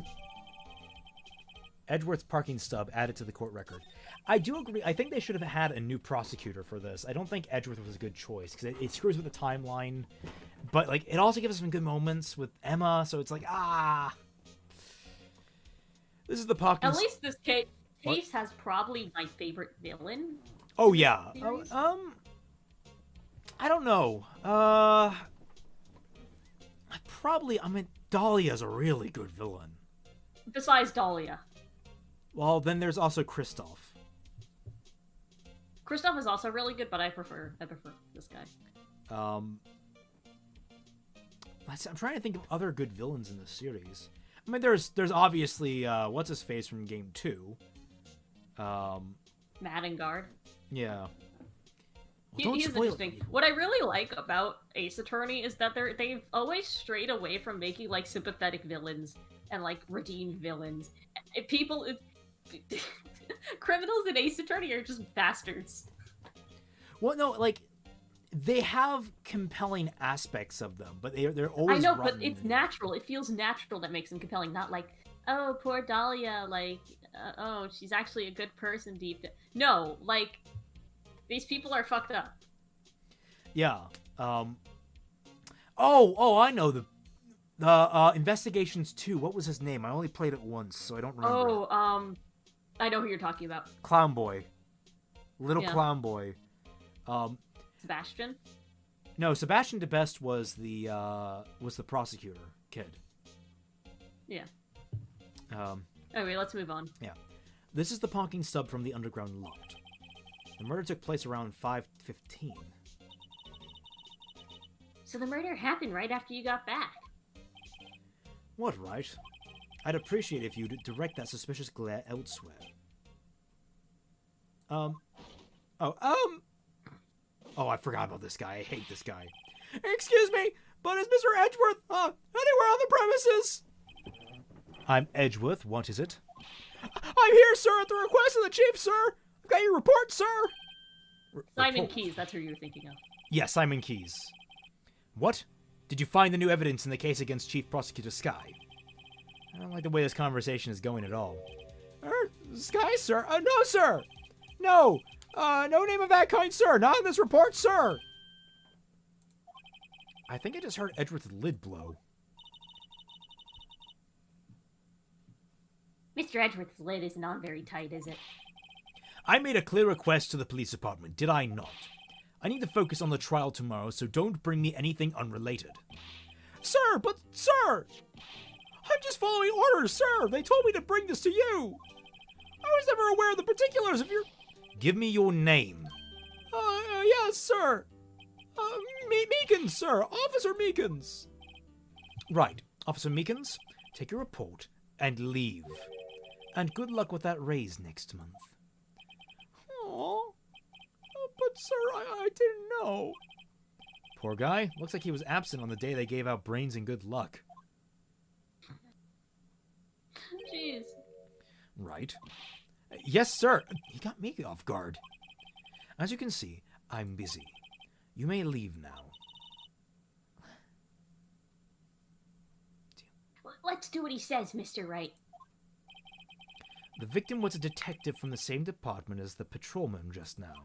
Edgeworth's parking stub added to the court record. I do agree. I think they should have had a new prosecutor for this. I don't think Edgeworth was a good choice because it screws with the timeline. But like, it also gives us some good moments with Emma. So it's like, this is the parking. At least this case has probably my favorite villain. Oh yeah. Series? I don't know. Dahlia's a really good villain. Besides Dahlia. Well, then there's also Kristoff. Kristoff is also really good, but I prefer this guy. I'm trying to think of other good villains in this series. I mean, there's obviously what's his face from Game 2. Madengard. Yeah. Well, he's interesting. What I really like about Ace Attorney is that they've always strayed away from making like sympathetic villains and like redeemed villains. Criminals in Ace Attorney are just bastards. Well, no, like they have compelling aspects of them, but they're always. I know, but it's natural. It feels natural that makes them compelling, not like, oh, poor Dahlia, like, oh, she's actually a good person deep down. No, like, these people are fucked up. Yeah. Oh, I know the Investigations 2. What was his name? I only played it once, so I don't remember. I know who you're talking about. Clown Boy. Little Clown Boy. Sebastian? No, Sebastian DeBest was the prosecutor kid. Yeah. Okay, let's move on. Yeah. This is the parking stub from the underground lot. The murder took place around 5:15. So the murder happened right after you got back. What, Wright? I'd appreciate if you'd direct that suspicious glare elsewhere. Oh, I forgot about this guy. I hate this guy. Excuse me, but is Mr. Edgeworth, anywhere on the premises? I'm Edgeworth. What is it? I'm here, sir, at the request of the chief, sir. I've got your report, sir. Simon Keyes, that's who you were thinking of. Yeah, Simon Keyes. What? Did you find the new evidence in the case against Chief Prosecutor Skye? I don't like the way this conversation is going at all. Skye, sir? No, sir! No! No name of that kind, sir! Not in this report, sir! I think I just heard Edgeworth's lid blow. Mr. Edgeworth's lid isn't on very tight, is it? I made a clear request to the police department, did I not? I need to focus on the trial tomorrow, so don't bring me anything unrelated. Sir, but sir! I'm just following orders, sir! They told me to bring this to you! I was never aware of the particulars of your... Give me your name. Yes, sir. Meekins, sir. Officer Meekins. Right. Officer Meekins, take your report and leave. And good luck with that raise next month. Aww. But, sir, I didn't know. Poor guy. Looks like he was absent on the day they gave out brains and good luck. Jeez. Right. Yes, sir. He got me off guard. As you can see, I'm busy. You may leave now. Let's do what he says, Mr. Wright. The victim was a detective from the same department as the patrolman just now.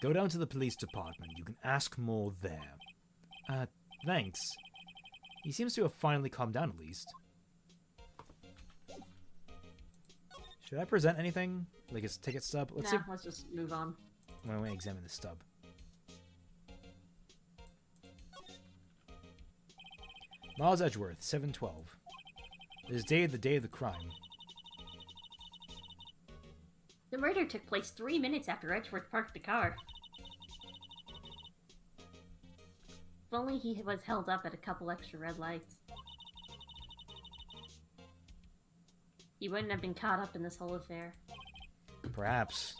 Go down to the police department. You can ask more there. Thanks. He seems to have finally calmed down at least. Should I present anything? Like his ticket stub? Let's just move on. I want to examine the stub. Miles Edgeworth, 712. It is the day of the crime. The murder took place 3 minutes after Edgeworth parked the car. If only he was held up at a couple extra red lights. He wouldn't have been caught up in this whole affair. Perhaps.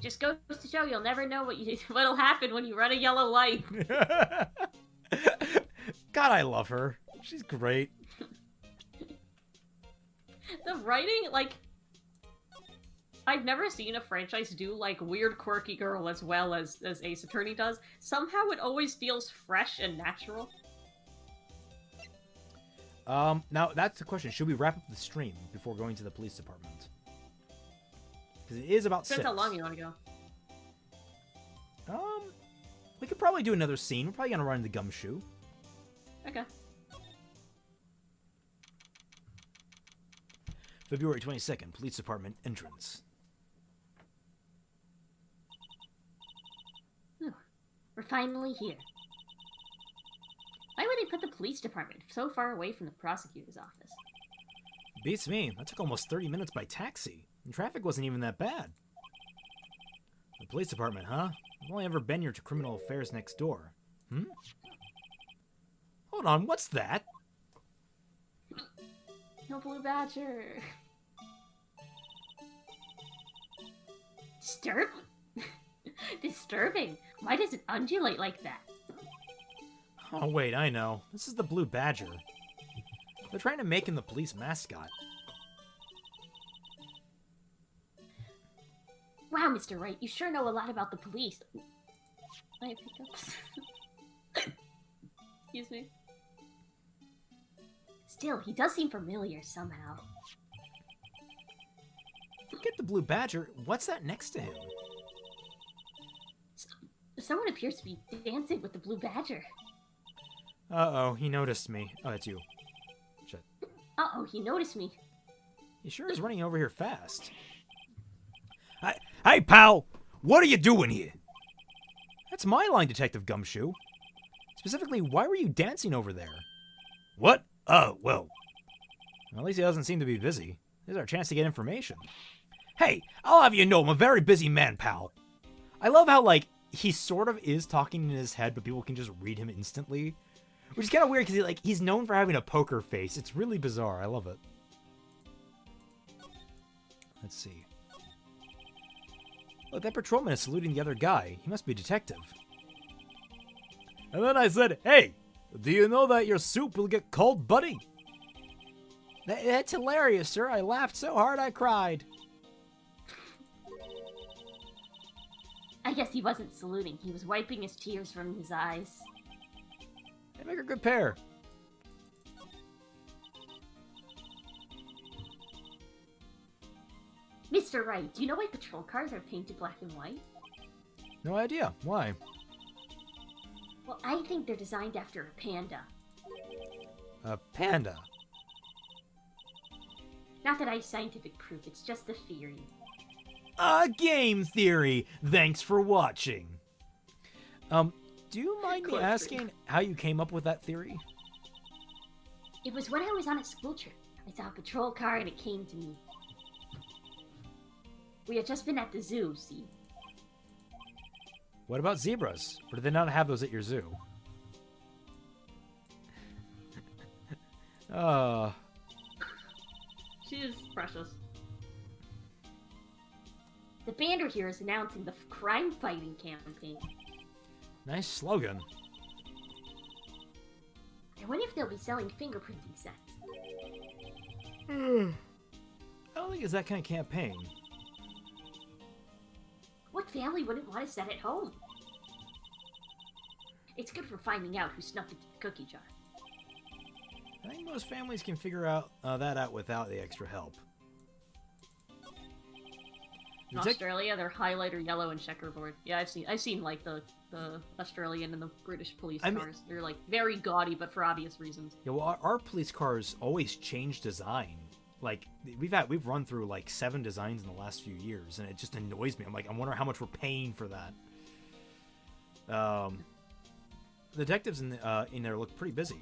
Just goes to show you'll never know what'll happen when you run a yellow light. God, I love her. She's great. The writing, like... I've never seen a franchise do, like, weird, quirky girl as well as Ace Attorney does. Somehow it always feels fresh and natural. Now, that's the question. Should we wrap up the stream before going to the police department? Because it is about 6. Depends how long you want to go. We could probably do another scene. We're probably going to run into Gumshoe. Okay. February 22nd, police department entrance. We're finally here. Why would they put the police department so far away from the prosecutor's office? Beats me. That took almost 30 minutes by taxi. And traffic wasn't even that bad. The police department, huh? I've only ever been here to criminal affairs next door. Hold on, what's that? No blue badger. Disturbing. Why does it undulate like that? Oh, wait, I know. This is the blue badger. They're trying to make him the police mascot. Wow, Mr. Wright, you sure know a lot about the police. I have hiccups. Excuse me. Still, he does seem familiar somehow. Forget the blue badger. What's that next to him? Someone appears to be dancing with the blue badger. Uh-oh, he noticed me. Oh, that's you. Shit. Uh-oh, he noticed me. He sure is running over here fast. Hey, pal! What are you doing here? That's my line, Detective Gumshoe. Specifically, why were you dancing over there? What? Oh, well. At least he doesn't seem to be busy. This is our chance to get information. Hey, I'll have you know I'm a very busy man, pal. I love how, like, he sort of is talking in his head, but people can just read him instantly. Which is kind of weird, because he's known for having a poker face. It's really bizarre. I love it. Let's see. Look, that patrolman is saluting the other guy. He must be a detective. And then I said, hey, do you know that your soup will get cold, buddy? That's hilarious, sir. I laughed so hard I cried. I guess he wasn't saluting. He was wiping his tears from his eyes. They make a good pair. Mr. Wright, do you know why patrol cars are painted black and white? No idea. Why? Well, I think they're designed after a panda. A panda? Not that I have scientific proof, it's just a theory. A game theory. Thanks for watching. Do you mind me Question. asking how you came up with that theory? It was when I was on a school trip. I saw a patrol car and it came to me. We had just been at the zoo, see? What about zebras? Or do they not have those at your zoo? She is precious. The banner here is announcing the crime fighting campaign. Nice slogan. I wonder if they'll be selling fingerprinting sets. I don't think it's that kind of campaign. What family wouldn't want a set at home? It's good for finding out who snuck into the cookie jar. I think most families can figure out that out without the extra help. In Australia, they're highlighter yellow and checkerboard. Yeah, I've seen like the Australian and the British police cars. They're like very gaudy, but for obvious reasons. Yeah, well, our police cars always change design. Like we've run through like 7 designs in the last few years, and it just annoys me. I'm like, I wonder how much we're paying for that. The detectives in there look pretty busy.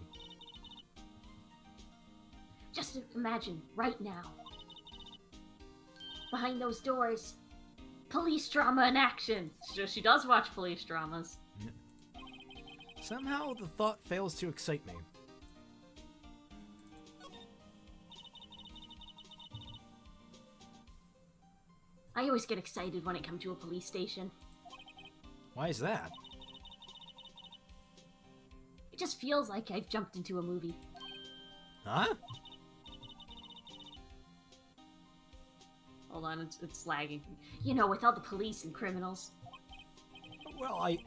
Just imagine right now. Behind those doors, police drama in action. She does watch police dramas. Somehow the thought fails to excite me. I always get excited when I come to a police station. Why is that? It just feels like I've jumped into a movie. Huh? Hold on, it's lagging. You know, with all the police and criminals. Well, I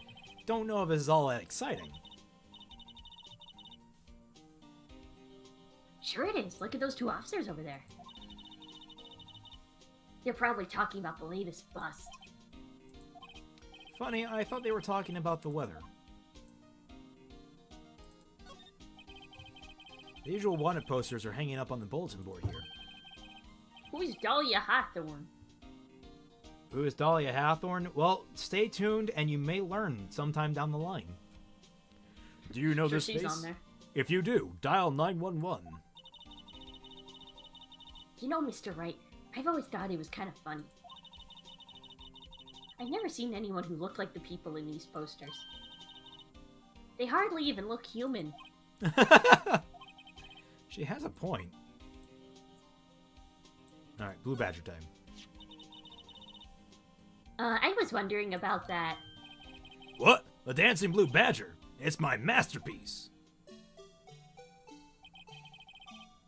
don't know if it's all that exciting. Sure it is. Look at those 2 officers over there. They're probably talking about the latest bust. Funny, I thought they were talking about the weather. The usual wanted posters are hanging up on the bulletin board here. Who is Dahlia Hawthorne? Who is Dahlia Hawthorne? Well, stay tuned and you may learn sometime down the line. Do you know this she's face? On there. If you do, dial 911. You know, Mr. Wright, I've always thought he was kind of funny. I've never seen anyone who looked like the people in these posters. They hardly even look human. She has a point. Alright, Blue Badger time. I was wondering about that. What? The Dancing Blue Badger? It's my masterpiece.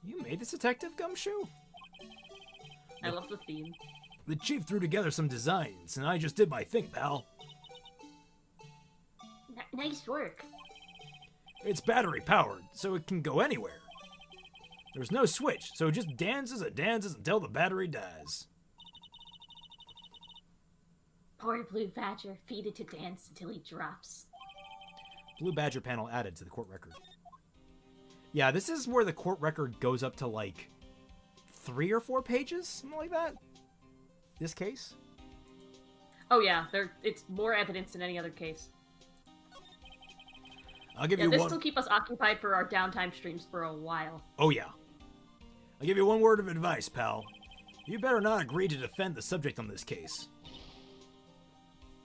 You made this, Detective Gumshoe? I love the theme. The chief threw together some designs, and I just did my thing, pal. Nice work. It's battery powered, so it can go anywhere. There's no switch, so it just dances and dances until the battery dies. Poor Blue Badger, feed it to dance until he drops. Blue Badger panel added to the court record. Yeah, this is where the court record goes up to like 3 or 4 pages, something like that. This case. Oh yeah, it's more evidence than any other case. I'll give you this one. will keep us occupied for our downtime streams for a while. Oh yeah. I'll give you one word of advice, pal. You better not agree to defend the subject on this case.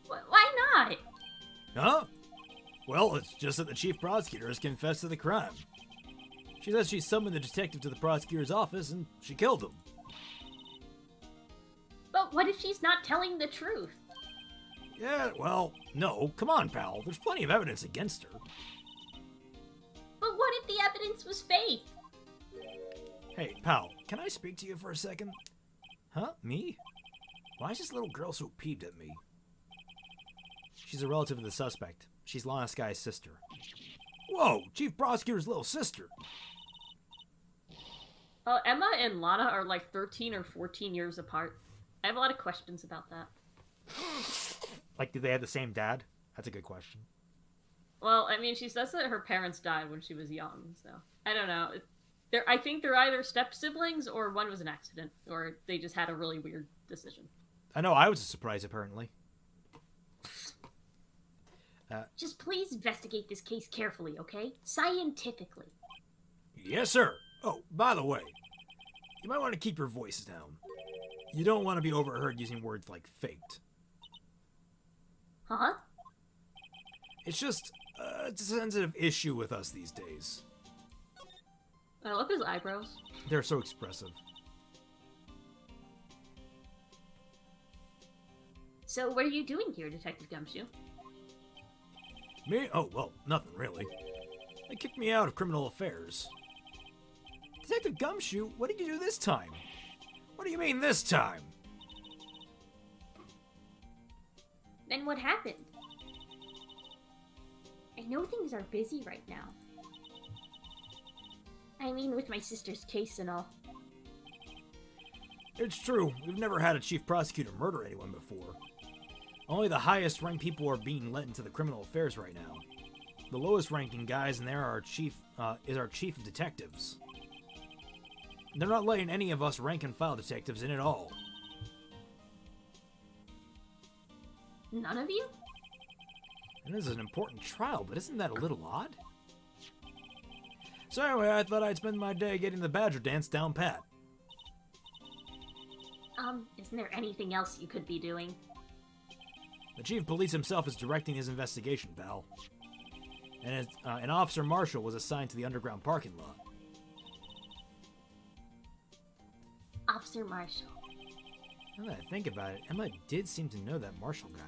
Why not? Huh? Well, it's just that the chief prosecutor has confessed to the crime. She says she summoned the detective to the prosecutor's office and she killed him. But what if she's not telling the truth? Yeah, well, no. Come on, pal. There's plenty of evidence against her. But what if the evidence was fake? Hey, pal, can I speak to you for a second? Huh? Me? Why is this little girl so peeved at me? She's a relative of the suspect. She's Lana Sky's sister. Whoa, chief prosecutor's little sister. Emma and Lana are like 13 or 14 years apart. I have a lot of questions about that. Like, do they have the same dad? That's a good question. Well, I mean, she says that her parents died when she was young, so I don't know. I think they're either step siblings or one was an accident, or they just had a really weird decision. I know I was a surprise, apparently. Just please investigate this case carefully, okay? Scientifically. Yes, sir. Oh, by the way, you might want to keep your voice down. You don't want to be overheard using words like faked. Huh? It's just, it's a sensitive issue with us these days. I love his eyebrows. They're so expressive. So what are you doing here, Detective Gumshoe? Me? Oh, well, nothing really. They kicked me out of criminal affairs. Detective Gumshoe, what did you do this time? What do you mean this time? Then what happened? I know things are busy right now. I mean, with my sister's case and all. It's true, we've never had a chief prosecutor murder anyone before. Only the highest ranked people are being let into the criminal affairs right now. The lowest ranking guys in there are is our chief of detectives. They're not letting any of us rank and file detectives in at all. None of you? And this is an important trial, but isn't that a little odd? So anyway, I thought I'd spend my day getting the Badger dance down pat. Isn't there anything else you could be doing? The chief of police himself is directing his investigation, pal. And an officer marshal was assigned to the underground parking lot. Officer Marshall. Now that I think about it, Emma did seem to know that marshal guy.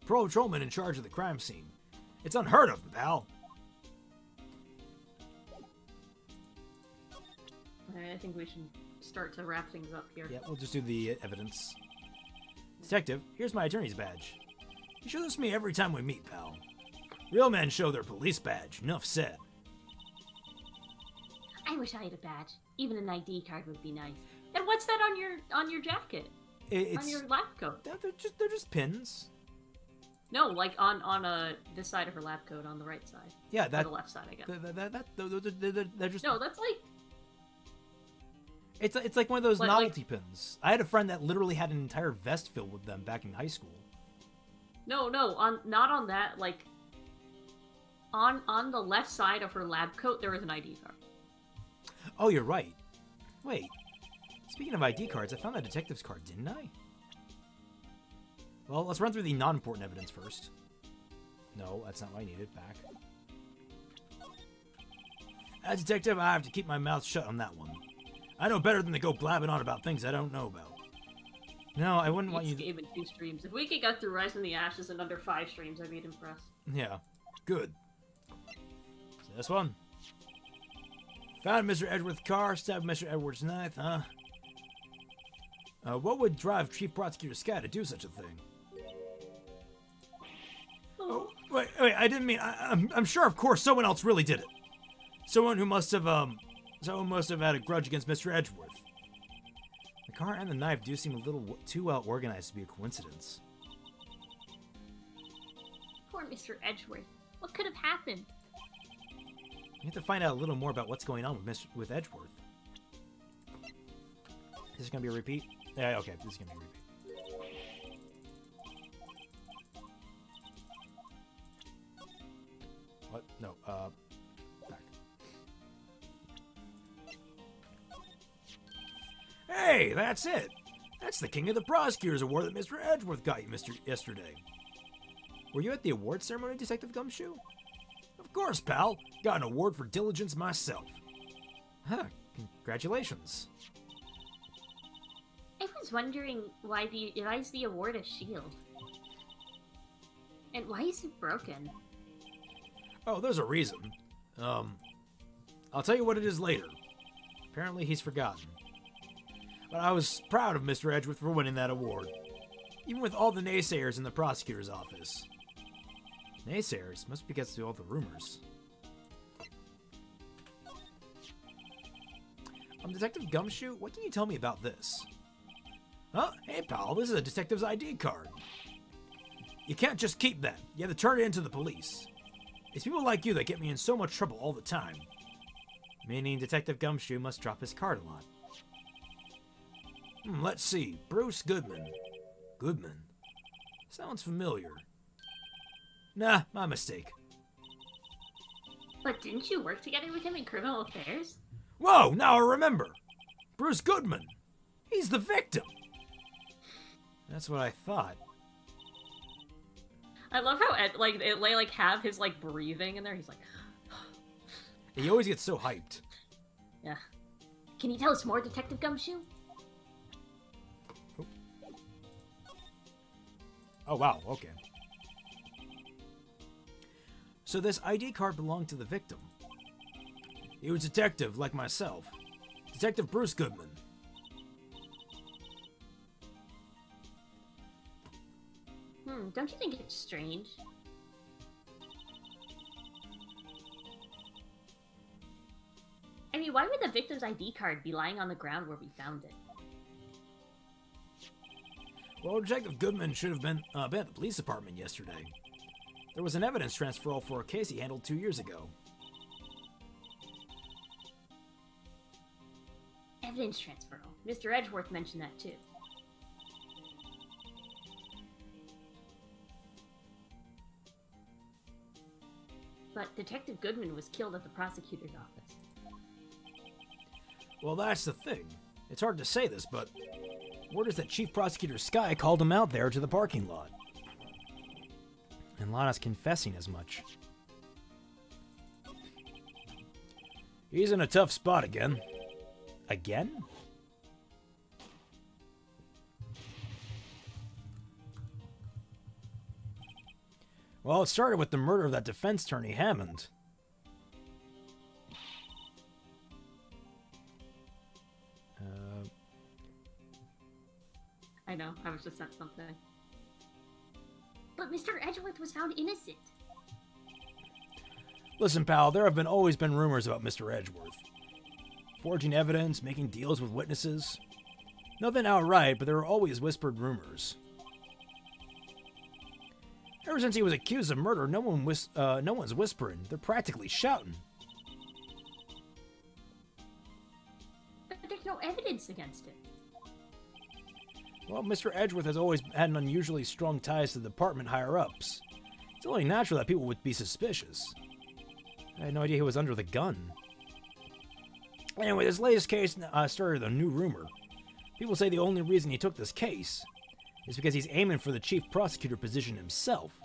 Patrolman in charge of the crime scene. It's unheard of, pal. Alright, I think we should start to wrap things up here. Yeah, we'll just do the evidence. Detective, here's my attorney's badge. You show this to me every time we meet, pal. Real men show their police badge. Enough said. I wish I had a badge. Even an ID card would be nice. And what's that on your jacket? It's On your lab coat? they're just pins. No, like on this side of her lab coat on the right side. Yeah, Or that the left side, I guess. they're just No, that's like It's like one of those Like- novelty pins. I had a friend that literally had an entire vest filled with them back in high school. no, not on that. Like on the left side of her lab coat, there is an ID card. Oh, you're right. Wait. Speaking of ID cards, I found that detective's card, didn't I? Well, let's run through the non-important evidence first. No, that's not what I needed. Back. As detective, I have to keep my mouth shut on that one. I know better than to go blabbing on about things I don't know about. No, I wouldn't want you Each game in 2 streams. If we could get through Rise from the Ashes in under 5 streams, I'd be impressed. Yeah, good. So this one. Found Mr. Edgeworth's car, stabbed Mr. Edwards' knife, huh? What would drive Chief Prosecutor Scott to do such a thing? Oh, wait, I didn't mean... I'm sure, of course, someone else really did it. Someone must have had a grudge against Mr. Edgeworth. The car and the knife do seem a little too well organized to be a coincidence. Poor Mr. Edgeworth. What could have happened? You have to find out a little more about what's going on with Edgeworth. Is this gonna be a repeat? Yeah, okay, this is gonna be a repeat. What? No, back. Hey, that's it! That's the King of the Prosecutors Award that Mr. Edgeworth got you yesterday. Were you at the award ceremony, Detective Gumshoe? Of course, pal. Got an award for diligence myself. Huh, congratulations. I was wondering why is the award a shield? And why is it broken? Oh, there's a reason. I'll tell you what it is later. Apparently he's forgotten. But I was proud of Mr. Edgeworth for winning that award. Even with all the naysayers in the prosecutor's office. Naysayers? Must be because of all the rumors. Detective Gumshoe, what can you tell me about this? Huh? Hey, pal, this is a detective's ID card. You can't just keep that. You have to turn it into the police. It's people like you that get me in so much trouble all the time. Meaning Detective Gumshoe must drop his card a lot. Let's see. Bruce Goodman. Goodman? Sounds familiar. Nah, my mistake. But didn't you work together with him in criminal affairs? Whoa, now I remember. Bruce Goodman. He's the victim. That's what I thought. I love how they have his breathing in there. He's like, He always gets so hyped. yeah. Can you tell us more, Detective Gumshoe? Oh, wow, okay. So this ID card belonged to the victim. He was a detective, like myself. Detective Bruce Goodman. Don't you think it's strange? I mean, why would the victim's ID card be lying on the ground where we found it? Well, Detective Goodman should have been at the police department yesterday. There was an evidence transferal for a case he handled 2 years ago. Evidence transferal. Mr. Edgeworth mentioned that too. But Detective Goodman was killed at the prosecutor's office. Well, that's the thing. It's hard to say this, but word is that Chief Prosecutor Sky called him out there to the parking lot. And Lana's confessing as much. He's in a tough spot again. Again? Well, it started with the murder of that defense attorney, Hammond. I know. I was just sent something. But Mr. Edgeworth was found innocent. Listen, pal, there have always been rumors about Mr. Edgeworth. Forging evidence, making deals with witnesses. Nothing outright, but there are always whispered rumors. Ever since he was accused of murder, no one's whispering. They're practically shouting. But there's no evidence against him. Well, Mr. Edgeworth has always had an unusually strong ties to the department higher-ups. It's only natural that people would be suspicious. I had no idea he was under the gun. Anyway, this latest case started a new rumor. People say the only reason he took this case is because he's aiming for the chief prosecutor position himself.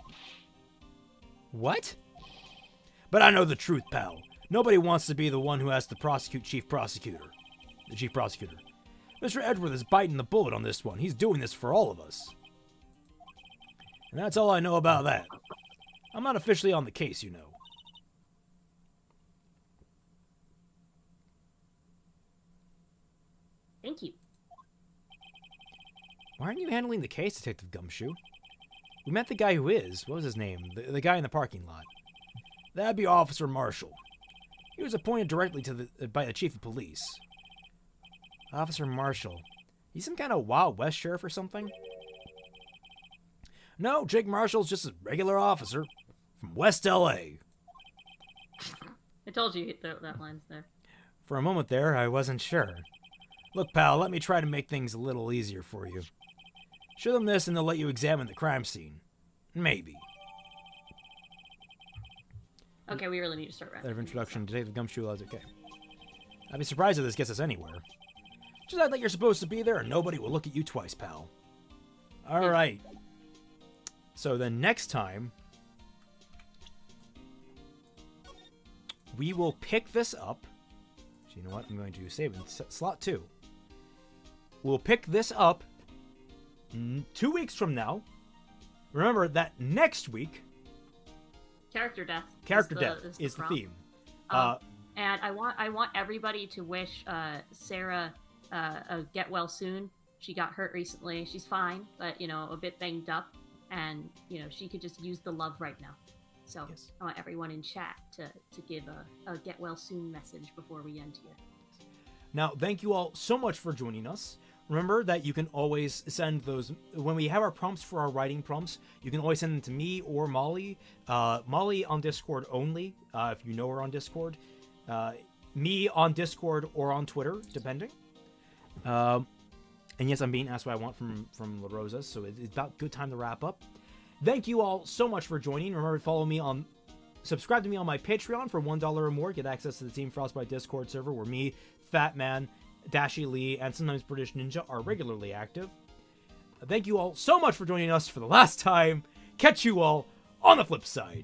What? But I know the truth, pal. Nobody wants to be the one who has to prosecute the chief prosecutor. Mr. Edgeworth is biting the bullet on this one. He's doing this for all of us. And that's all I know about that. I'm not officially on the case, you know. Thank you. Why aren't you handling the case, Detective Gumshoe? We met the guy who is. What was his name? The guy in the parking lot. That'd be Officer Marshall. He was appointed directly by the chief of police. Officer Marshall. He's some kind of Wild West sheriff or something? No, Jake Marshall's just a regular officer from West L.A. I told you that line's there. For a moment there, I wasn't sure. Look, pal, let me try to make things a little easier for you. Show them this and they'll let you examine the crime scene. Maybe. Okay, we really need to start wrapping. Letter of introduction, Detective Gumshoe, okay. I'd be surprised if this gets us anywhere. Just act like you're supposed to be there and nobody will look at you twice, pal. Alright. So then next time, we will pick this up. So you know what? I'm going to save in slot 2. We'll pick this up 2 weeks from now. Remember that next week, Character death. is the theme. And I want everybody to wish Sarah a get well soon. She got hurt recently. She's fine, but a bit banged up, and she could just use the love right now. So yes. I want everyone in chat to give a get well soon message before we end here. Now, thank you all so much for joining us. Remember that you can always send those, when we have our prompts for our writing prompts, you can always send them to me or Molly. Molly on Discord only, if you know her on Discord. Me on Discord or on Twitter, depending. And And yes, I'm being asked what I want from La Rosa, so it's about good time to wrap up. Thank you all so much for joining. Remember to follow me on... Subscribe to me on my Patreon for $1 or more. Get access to the Team Frostbite Discord server where me, Fatman, Dashi Lee, and sometimes British Ninja are regularly active. Thank you all so much for joining us for the last time. Catch you all on the flip side.